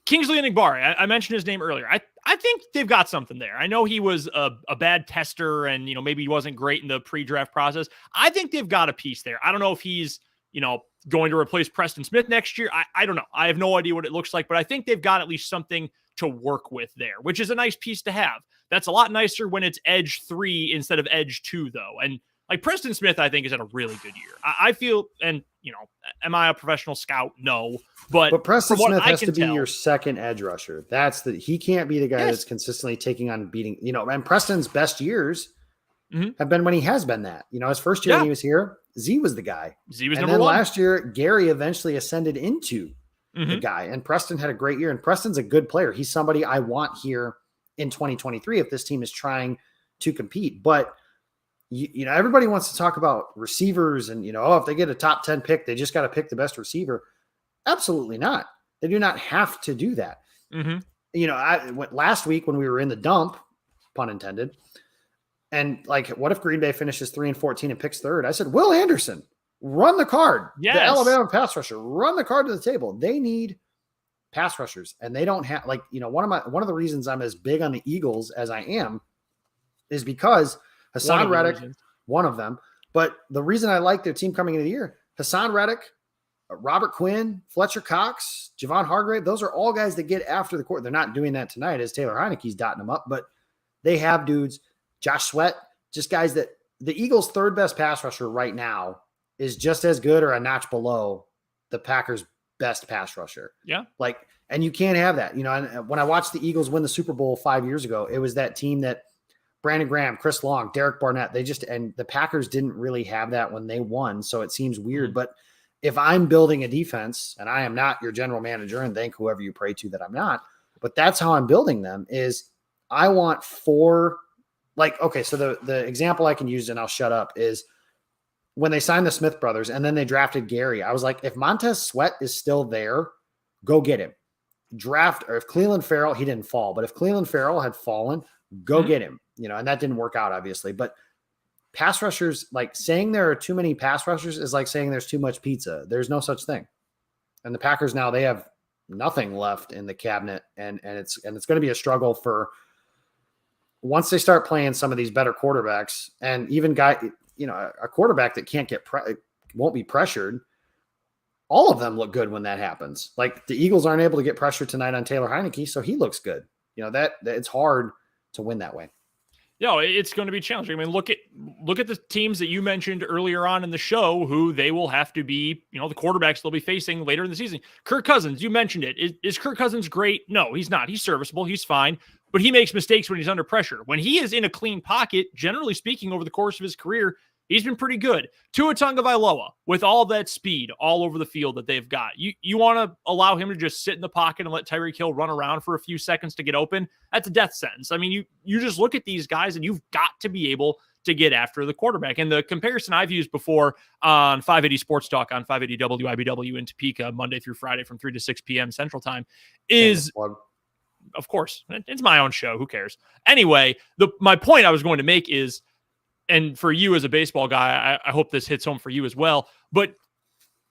Kingsley Enagbare. I mentioned his name earlier. I think they've got something there. I know he was a bad tester and, you know, maybe he wasn't great in the pre-draft process. I think they've got a piece there. I don't know if he's, you know, going to replace Preston Smith next year. I don't know. I have no idea what it looks like, but I think they've got at least something to work with there, which is a nice piece to have. That's a lot nicer when it's edge 3 instead of edge 2, though. And like Preston Smith, I think, is at a really good year. I feel, and, you know, am I a professional scout? No. But Preston Smith has to be your second edge rusher. He can't be the guy that's consistently taking on beating, you know, and Preston's best years have been when he has been that. You know, his first year when he was here, Z was the guy. Z was and number then 1. Last year, Gary eventually ascended into the guy, and Preston had a great year, and Preston's a good player. He's somebody I want here in 2023 if this team is trying to compete. But, you know, everybody wants to talk about receivers and, you know, if they get a top 10 pick, they just got to pick the best receiver. Absolutely not. They do not have to do that. You know, I went last week when we were in the dump, pun intended, and like, what if Green Bay finishes 3-14 and picks third? I said, Will Anderson, run the card. Yes. The Alabama pass rusher, run the card to the table. They need pass rushers, and they don't have, like, you know, one of the reasons I'm as big on the Eagles as I am is because Hassan Reddick, one of them, but the reason I like their team coming into the year, Hassan Reddick, Robert Quinn, Fletcher Cox, Javon Hargrave, those are all guys that get after the court. They're not doing that tonight as Taylor Heineke's dotting them up, but they have dudes, Josh Sweat, just guys that the Eagles' third best pass rusher right now is just as good or a notch below the Packers' best pass rusher. Yeah. Like, and you can't have that. And when I watched the Eagles win the Super Bowl 5 years ago, it was that team that Brandon Graham, Chris Long, Derek Barnett, and the Packers didn't really have that when they won. So it seems weird. But if I'm building a defense, and I am not your general manager, and thank whoever you pray to that I'm not, but that's how I'm building them, is I want 4, okay, so the example I can use, and I'll shut up, is when they signed the Smith brothers and then they drafted Gary, I was like, if Montez Sweat is still there, go get him. Or if Cleveland Farrell, he didn't fall, but if Cleveland Farrell had fallen, go get him, and that didn't work out, obviously. But pass rushers, like saying there are too many pass rushers is like saying there's too much pizza. There's no such thing. And the Packers now, they have nothing left in the cabinet, and it's going to be a struggle for once they start playing some of these better quarterbacks, and even a quarterback that can't won't be pressured. All of them look good when that happens. Like the Eagles aren't able to get pressure tonight on Taylor Heineke, so he looks good. That it's hard to win that way. No, it's going to be challenging. I mean, look at the teams that you mentioned earlier on in the show, who they will have to be, the quarterbacks they'll be facing later in the season. Kirk Cousins, you mentioned it. Is Kirk Cousins great? No, he's not. He's serviceable. He's fine. But he makes mistakes when he's under pressure. When he is in a clean pocket, generally speaking, over the course of his career, he's been pretty good. Tua Tagovailoa, with all that speed all over the field that they've got, you want to allow him to just sit in the pocket and let Tyreek Hill run around for a few seconds to get open? That's a death sentence. I mean, you just look at these guys and you've got to be able to get after the quarterback. And the comparison I've used before on 580 Sports Talk on 580 WIBW in Topeka, Monday through Friday from 3 to 6 p.m. Central Time is... Of course, it's my own show. Who cares? Anyway, my point I was going to make is, and for you as a baseball guy, I hope this hits home for you as well, but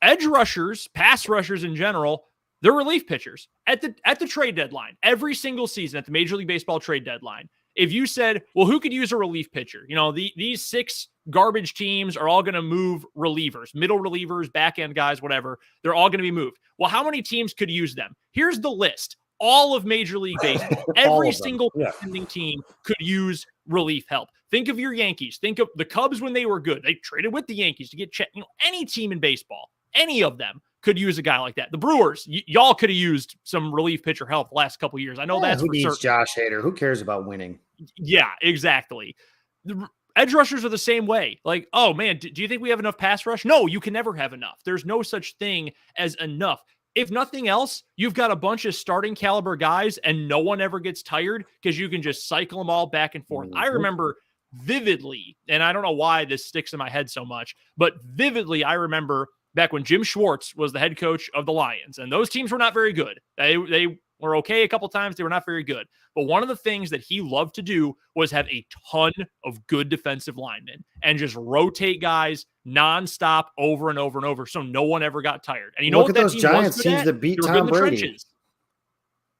edge rushers, pass rushers in general, they're relief pitchers. At the trade deadline, every single season at the Major League Baseball trade deadline, if you said, well, who could use a relief pitcher? These 6 garbage teams are all going to move relievers, middle relievers, back-end guys, whatever. They're all going to be moved. Well, how many teams could use them? Here's the list. All of Major League Baseball, every single contending team could use relief help. Think of your Yankees. Think of the Cubs when they were good. They traded with the Yankees to get Chet. Any team in baseball, any of them could use a guy like that. The Brewers, y'all could have used some relief pitcher help the last couple of years. I know that's who for needs certain. Josh Hader? Who cares about winning? Yeah, exactly. The edge rushers are the same way. Like, oh man, do you think we have enough pass rush? No, you can never have enough. There's no such thing as enough. If nothing else, you've got a bunch of starting caliber guys and no one ever gets tired because you can just cycle them all back and forth. I remember vividly, and I don't know why this sticks in my head so much, but vividly, I remember back when Jim Schwartz was the head coach of the Lions, and those teams were not very good. They were okay a couple times. They were not very good. But one of the things that he loved to do was have a ton of good defensive linemen and just rotate guys nonstop over and over and over so no one ever got tired. And look at those Giants teams that beat Tom Brady.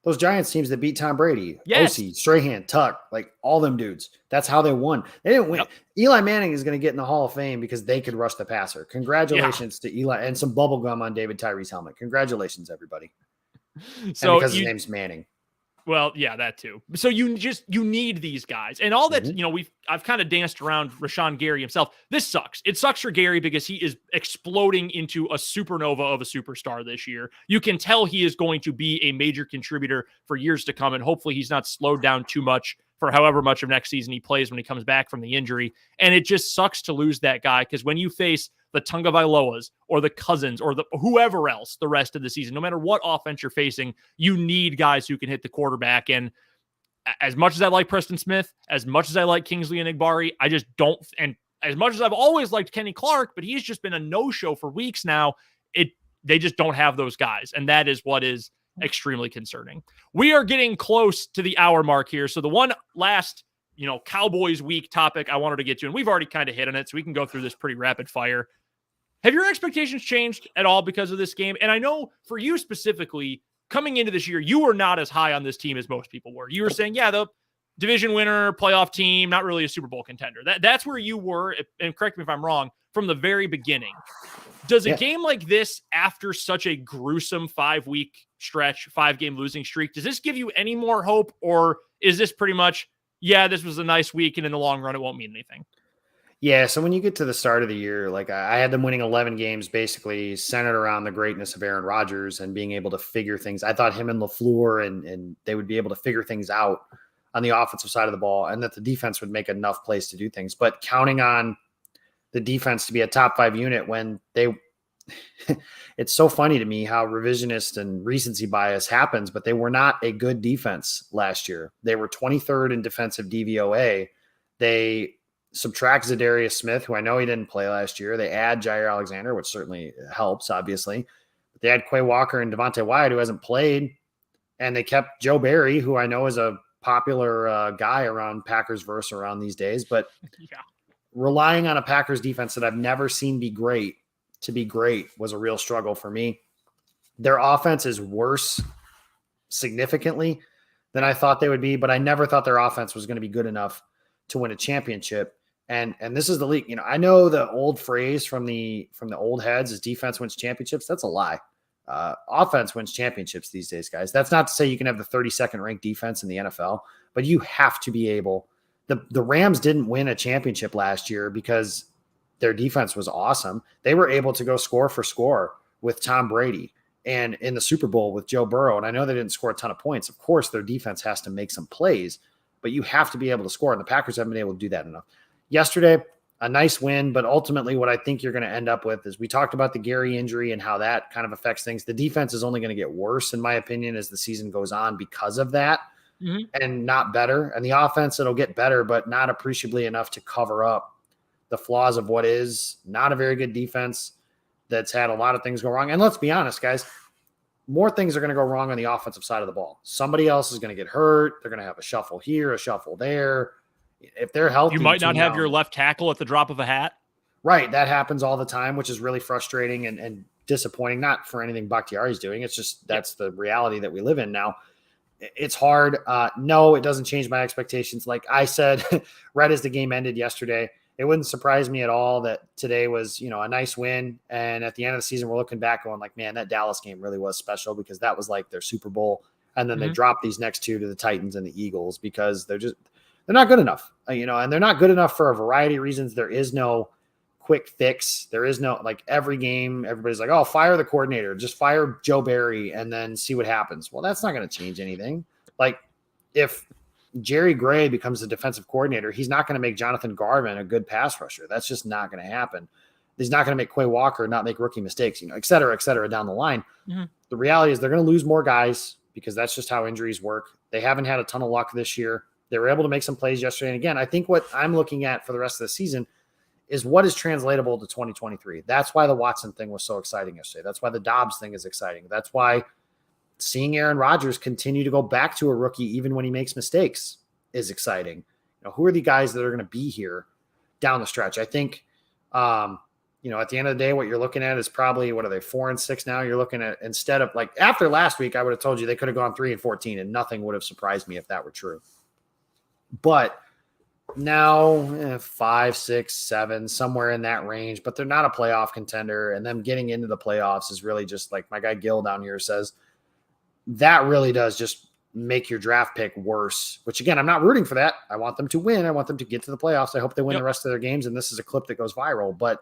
Those Giants teams that beat Tom Brady. Yes. Ossie, Strahan, Tuck, like all them dudes. That's how they won. They didn't win. Yep. Eli Manning is going to get in the Hall of Fame because they could rush the passer. Congratulations to Eli, and some bubble gum on David Tyree's helmet. Congratulations, everybody. So and because his name's Manning. Well, yeah, that too. So you need these guys and all that, I've kind of danced around Rashawn Gary himself. This sucks. It sucks for Gary because he is exploding into a supernova of a superstar this year. You can tell he is going to be a major contributor for years to come. And hopefully he's not slowed down too much for however much of next season he plays when he comes back from the injury. And it just sucks to lose that guy because when you face the Tagovailoas or the Cousins or the whoever else the rest of the season, no matter what offense you're facing, you need guys who can hit the quarterback. And as much as I like Preston Smith, as much as I like Kingsley Enagbare, I just don't. And as much as I've always liked Kenny Clark, but he's just been a no-show for weeks now, they just don't have those guys. And that is what is extremely concerning. We are getting close to the hour mark here. So the one last, Cowboys week topic I wanted to get to, and we've already kind of hit on it, so we can go through this pretty rapid fire. Have your expectations changed at all because of this game? And I know for you specifically, coming into this year, you were not as high on this team as most people were. You were saying, yeah, the division winner, playoff team, not really a Super Bowl contender. That's where you were, and correct me if I'm wrong, from the very beginning. Does a game like this, after such a gruesome 5-week stretch, 5-game losing streak, does this give you any more hope, or is this pretty much, yeah, this was a nice week, and in the long run, it won't mean anything? Yeah, so when you get to the start of the year, like I had them winning 11 games, basically centered around the greatness of Aaron Rodgers and being able to figure things. I thought him and LaFleur and they would be able to figure things out on the offensive side of the ball, and that the defense would make enough plays to do things. But counting on the defense to be a top 5 unit when they it's so funny to me how revisionist and recency bias happens, but they were not a good defense last year. They were 23rd in defensive DVOA. They subtract Zadarius Smith, who I know he didn't play last year. They add Jair Alexander, which certainly helps, obviously. But they had Quay Walker and Devontae Wyatt, who hasn't played. And they kept Joe Barry, who I know is a popular guy around Packers verse around these days. But relying on a Packers defense that I've never seen be great to be great was a real struggle for me. Their offense is worse significantly than I thought they would be, but I never thought their offense was going to be good enough to win a championship. And this is the league. You know, I know the old phrase from the old heads is defense wins championships. That's a lie. Offense wins championships these days, guys. That's not to say you can have the 32nd ranked defense in the NFL, but you have to be able. The Rams didn't win a championship last year because their defense was awesome. They were able to go score for score with Tom Brady and in the Super Bowl with Joe Burrow. And I know they didn't score a ton of points. Of course, their defense has to make some plays, but you have to be able to score. And the Packers haven't been able to do that enough. Yesterday, a nice win, but ultimately what I think you're going to end up with is we talked about the Gary injury and how that kind of affects things. The defense is only going to get worse, in my opinion, as the season goes on because of that and not better. And the offense, it'll get better, but not appreciably enough to cover up the flaws of what is not a very good defense that's had a lot of things go wrong. And let's be honest, guys, more things are going to go wrong on the offensive side of the ball. Somebody else is going to get hurt. They're going to have a shuffle here, a shuffle there. If they're healthy, you might not have your left tackle at the drop of a hat. Right. That happens all the time, which is really frustrating and disappointing, not for anything Bakhtiari's doing. It's just, that's the reality that we live in now. It's hard. No, it doesn't change my expectations. Like I said, right as the game ended yesterday, it wouldn't surprise me at all that today was, you know, a nice win. And at the end of the season, we're looking back going like, man, that Dallas game really was special because that was like their Super Bowl. And then they dropped these next two to the Titans and the Eagles because they're not good enough, you know, and they're not good enough for a variety of reasons. There is no quick fix. There is no, like every game, everybody's like, oh, fire the coordinator, just fire Joe Barry and then see what happens. Well, that's not going to change anything. Like if Jerry Gray becomes the defensive coordinator, he's not going to make Jonathan Garvin a good pass rusher. That's just not going to happen. He's not going to make Quay Walker not make rookie mistakes, you know, et cetera down the line. The reality is they're going to lose more guys because that's just how injuries work. They haven't had a ton of luck this year. They were able to make some plays yesterday. And again, I think what I'm looking at for the rest of the season is what is translatable to 2023. That's why the Watson thing was so exciting yesterday. That's why the Dobbs thing is exciting. That's why seeing Aaron Rodgers continue to go back to a rookie, even when he makes mistakes, is exciting. You know, who are the guys that are going to be here down the stretch? I think, you know, at the end of the day, what you're looking at is probably, what are they, 4-6 now? You're looking at, instead of like after last week, I would have told you they could have gone 3-14 and nothing would have surprised me if that were true. But now 5, 6, 7, somewhere in that range, but they're not a playoff contender. And them getting into the playoffs is really just like my guy Gil down here says, that really does just make your draft pick worse, which again, I'm not rooting for that. I want them to win. I want them to get to the playoffs. I hope they win the rest of their games. And this is a clip that goes viral, but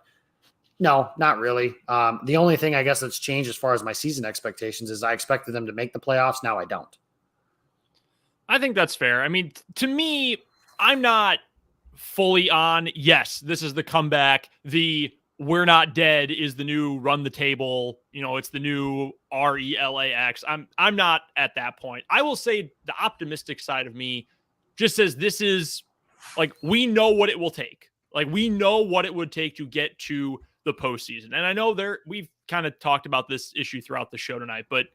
no, not really. The only thing I guess that's changed as far as my season expectations is I expected them to make the playoffs. Now I don't. I think that's fair. I mean, to me, I'm not fully on, yes, this is the comeback. The we're not dead is the new run the table. You know, it's the new RELAX. I'm not at that point. I will say the optimistic side of me just says this is like, we know what it will take. Like we know what it would take to get to the postseason. And I know we've kind of talked about this issue throughout the show tonight, but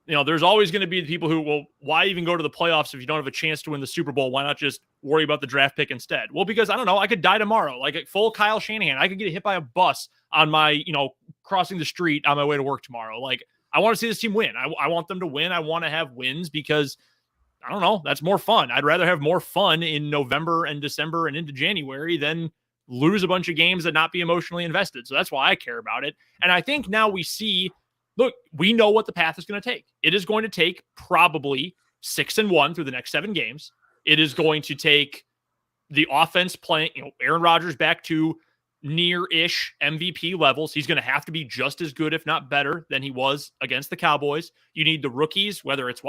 you know, there's always going to be the people who, well, why even go to the playoffs if you don't have a chance to win the Super Bowl? Why not just worry about the draft pick instead? Well, because I don't know, I could die tomorrow. Like full Kyle Shanahan, I could get hit by a bus on my, you know, crossing the street on my way to work tomorrow. Like I want to see this team win. I want them to win. I want to have wins because I don't know, that's more fun. I'd rather have more fun in November and December and into January than lose a bunch of games and not be emotionally invested. So that's why I care about it. And I think now we see, look, we know what the path is going to take. It is going to take probably 6-1 through the next 7 games. It is going to take the offense playing, Aaron Rodgers back to near-ish MVP levels. He's going to have to be just as good, if not better, than he was against the Cowboys. You need the rookies, whether it's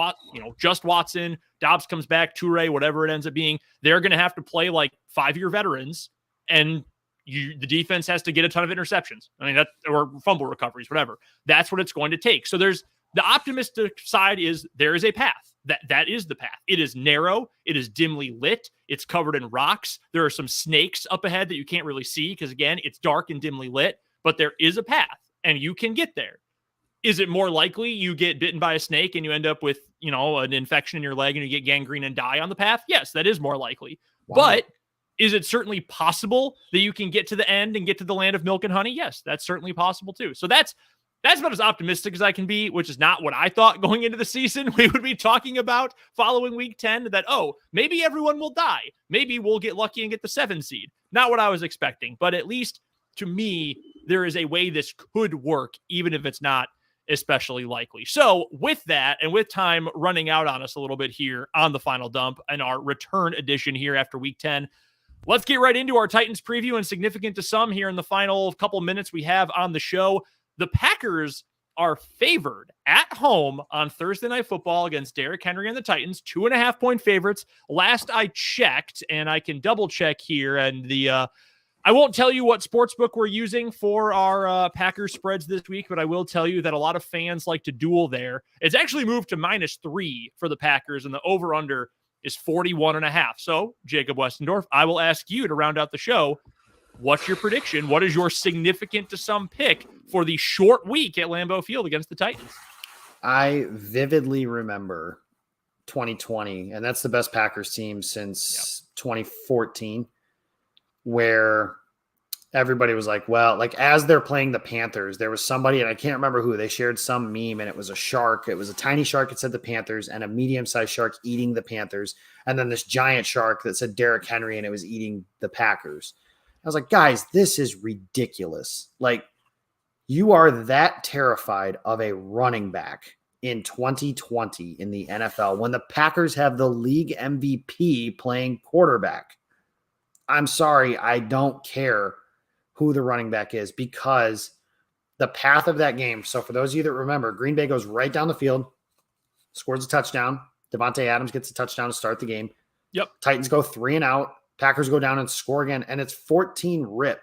just Watson, Dobbs comes back, Toure, whatever it ends up being. They're going to have to play like 5-year veterans, and the defense has to get a ton of interceptions. I mean, or fumble recoveries, whatever. That's what it's going to take. So there's the optimistic side is there is a path. That is the path. It is narrow. It is dimly lit. It's covered in rocks. There are some snakes up ahead that you can't really see because, again, it's dark and dimly lit, but there is a path and you can get there. Is it more likely you get bitten by a snake and you end up with, an infection in your leg and you get gangrene and die on the path? Yes, that is more likely. Wow. But is it certainly possible that you can get to the end and get to the land of milk and honey? Yes, that's certainly possible too. So that's about as optimistic as I can be, which is not what I thought going into the season. We would be talking about following week 10 that, maybe everyone will die. Maybe we'll get lucky and get the 7 seed. Not what I was expecting, but at least to me, there is a way this could work, even if it's not especially likely. So with that, and with time running out on us a little bit here on the Final Dump and our return edition here after week 10, let's get right into our Titans preview, and significant to some here in the final couple minutes we have on the show. The Packers are favored at home on Thursday Night Football against Derrick Henry and the Titans, 2.5-point favorites. Last I checked, and I can double check here, and I won't tell you what sportsbook we're using for our Packers spreads this week, but I will tell you that a lot of fans like to duel there. It's actually moved to -3 for the Packers, and the over-under is 41.5. So, Jacob Westendorf, I will ask you to round out the show. What's your prediction? What is your significant to some pick for the short week at Lambeau Field against the Titans? I vividly remember 2020, and that's the best Packers team since 2014, where everybody was like, well, like as they're playing the Panthers, there was somebody, and I can't remember who, they shared some meme, and it was a shark. It was a tiny shark that said the Panthers and a medium-sized shark eating the Panthers, and then this giant shark that said Derrick Henry, and it was eating the Packers. I was like, guys, this is ridiculous. Like, you are that terrified of a running back in 2020 in the NFL when the Packers have the league MVP playing quarterback. I'm sorry, I don't care who the running back is, because the path of that game. So for those of you that remember, Green Bay goes right down the field, scores a touchdown. Devontae Adams gets a touchdown to start the game. Yep. Titans go 3 and out. Packers go down and score again, and it's 14 rip.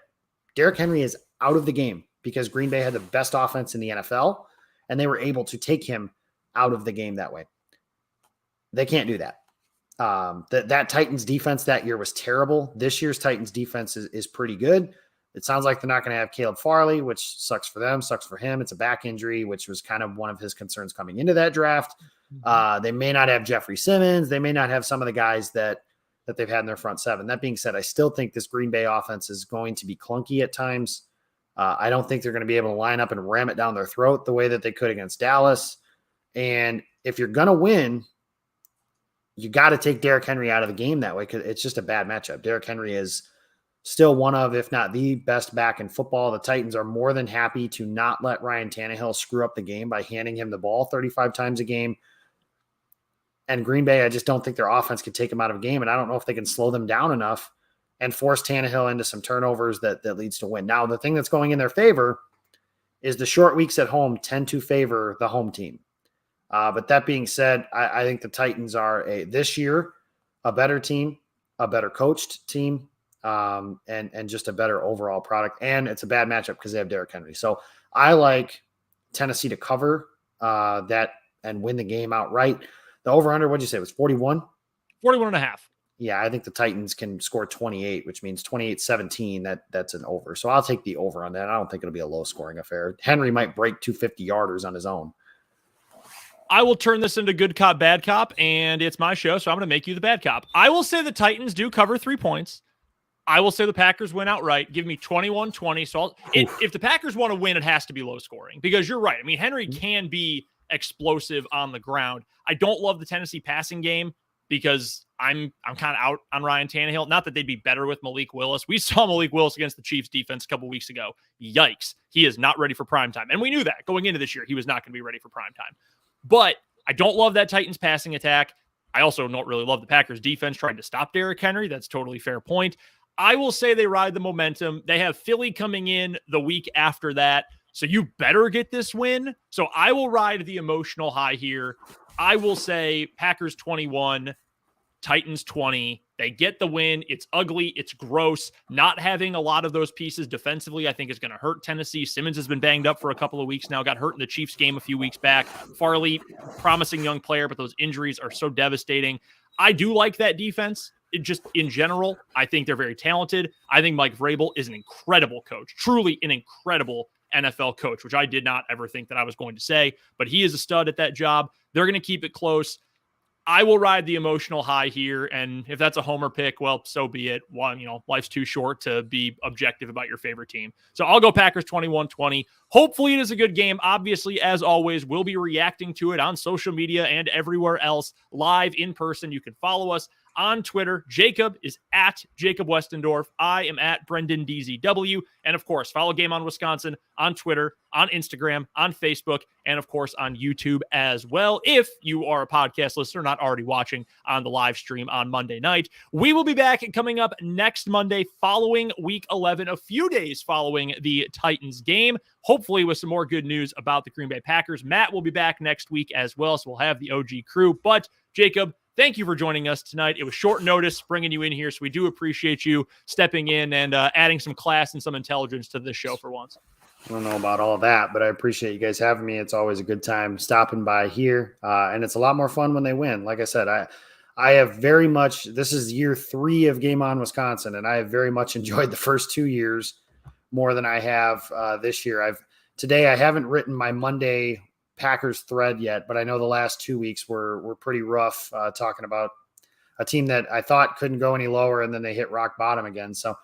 Derrick Henry is out of the game because Green Bay had the best offense in the NFL, and they were able to take him out of the game that way. They can't do that. That Titans defense that year was terrible. This year's Titans defense is pretty good. It sounds like they're not going to have Caleb Farley, which sucks for them, sucks for him. It's a back injury, which was kind of one of his concerns coming into that draft. They may not have Jeffrey Simmons. They may not have some of the guys that they've had in their front seven. That being said, I still think this Green Bay offense is going to be clunky at times. I don't think they're going to be able to line up and ram it down their throat the way that they could against Dallas. And if you're going to win, you got to take Derrick Henry out of the game that way, because it's just a bad matchup. Derrick Henry is still one of, if not the best back in football. The Titans are more than happy to not let Ryan Tannehill screw up the game by handing him the ball 35 times a game. And Green Bay, I just don't think their offense can take them out of a game. And I don't know if they can slow them down enough and force Tannehill into some turnovers that leads to win. Now, the thing that's going in their favor is the short weeks at home tend to favor the home team. But that being said, I think the Titans are this year a better team, a better coached team, and just a better overall product. And it's a bad matchup because they have Derrick Henry. So I like Tennessee to cover that and win the game outright. The over-under, what'd you say, was 41? 41.5. Yeah, I think the Titans can score 28, which means 28-17. That's an over. So I'll take the over on that. I don't think it'll be a low-scoring affair. Henry might break 250-yarders on his own. I will turn this into good cop, bad cop, and it's my show, so I'm going to make you the bad cop. I will say the Titans do cover 3 points. I will say the Packers win outright. Give me 21-20. So if the Packers want to win, it has to be low-scoring, because you're right. I mean, Henry can be explosive on the ground. I don't love the Tennessee passing game because I'm kind of out on Ryan Tannehill. Not that they'd be better with Malik Willis. We saw Malik Willis against the Chiefs defense a couple weeks ago. Yikes. He is not ready for primetime. And we knew that going into this year. He was not going to be ready for primetime. But I don't love that Titans passing attack. I also don't really love the Packers defense trying to stop Derrick Henry. That's totally fair point. I will say they ride the momentum. They have Philly coming in the week after that. So you better get this win. So I will ride the emotional high here. I will say Packers 21, Titans 20. They get the win. It's ugly. It's gross. Not having a lot of those pieces defensively, I think, is going to hurt Tennessee. Simmons has been banged up for a couple of weeks now. Got hurt in the Chiefs game a few weeks back. Farley, promising young player, but those injuries are so devastating. I do like that defense. Just in general, I think they're very talented. I think Mike Vrabel is an incredible coach, truly an incredible NFL coach, which I did not ever think that I was going to say, but he is a stud at that job. They're going to keep it close. I will ride the emotional high here, and if that's a homer pick, well, so be it. Life's too short to be objective about your favorite team. So I'll go Packers 21-20. Hopefully it is a good game. Obviously, as always, we'll be reacting to it on social media and everywhere else live in person. You can follow us on Twitter. Jacob is at Jacob Westendorf. I am at Brendan DZW. And of course, follow Game On Wisconsin on Twitter, on Instagram, on Facebook, and of course on YouTube as well. If you are a podcast listener, not already watching on the live stream on Monday night, we will be back coming up next Monday following week 11, a few days following the Titans game, hopefully with some more good news about the Green Bay Packers. Matt will be back next week as well, so we'll have the OG crew. But Jacob, thank you for joining us tonight. It was short notice bringing you in here, so we do appreciate you stepping in and adding some class and some intelligence to this show for once. I don't know about all that, but I appreciate you guys having me. It's always a good time stopping by here, and it's a lot more fun when they win. Like I said, I have very much – this is year 3 of Game On Wisconsin, and I have very much enjoyed the first 2 years more than I have this year. Today I haven't written my Monday – Packers thread yet, but I know the last 2 weeks were pretty rough, talking about a team that I thought couldn't go any lower, and then they hit rock bottom again. So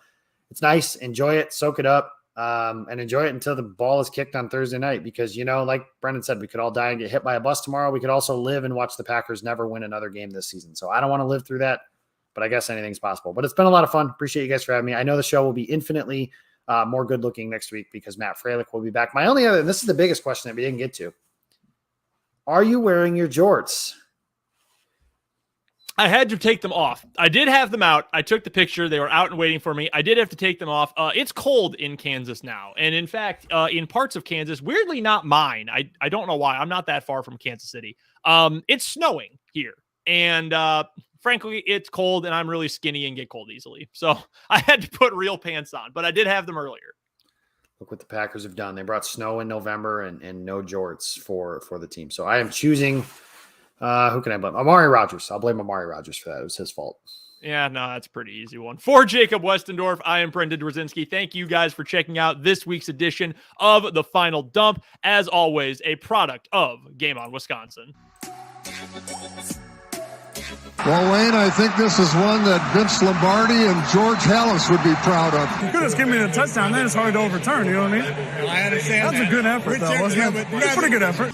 it's nice. Enjoy it, soak it up, and enjoy it until the ball is kicked on Thursday night, because, like Brendan said, we could all die and get hit by a bus tomorrow. We could also live and watch the Packers never win another game this season. So I don't want to live through that, but I guess anything's possible. But it's been a lot of fun. Appreciate you guys for having me. I know the show will be infinitely more good looking next week because Matt Freilich will be back. My only other, and this is the biggest question that we didn't get to, are you wearing your jorts? I had to take them off. I did have them out. I took the picture. They were out and waiting for me. I did have to take them off. It's cold in Kansas now. And in fact, in parts of Kansas, weirdly not mine. I don't know why. I'm not that far from Kansas City. It's snowing here. And frankly, it's cold and I'm really skinny and get cold easily. So I had to put real pants on, but I did have them earlier. Look what the Packers have done. They brought snow in November and no jorts for the team. So I am choosing, who can I blame? Amari Rodgers. I'll blame Amari Rodgers for that. It was his fault. Yeah, no, that's a pretty easy one. For Jacob Westendorf, I am Brendan Dworzinski. Thank you guys for checking out this week's edition of The Final Dump. As always, a product of Game On Wisconsin. Well, Wayne, I think this is one that Vince Lombardi and George Hallis would be proud of. You could have given me the touchdown. Then it's hard to overturn. You know what I mean? I understand. That was a good effort, though, wasn't it? It was a pretty good effort.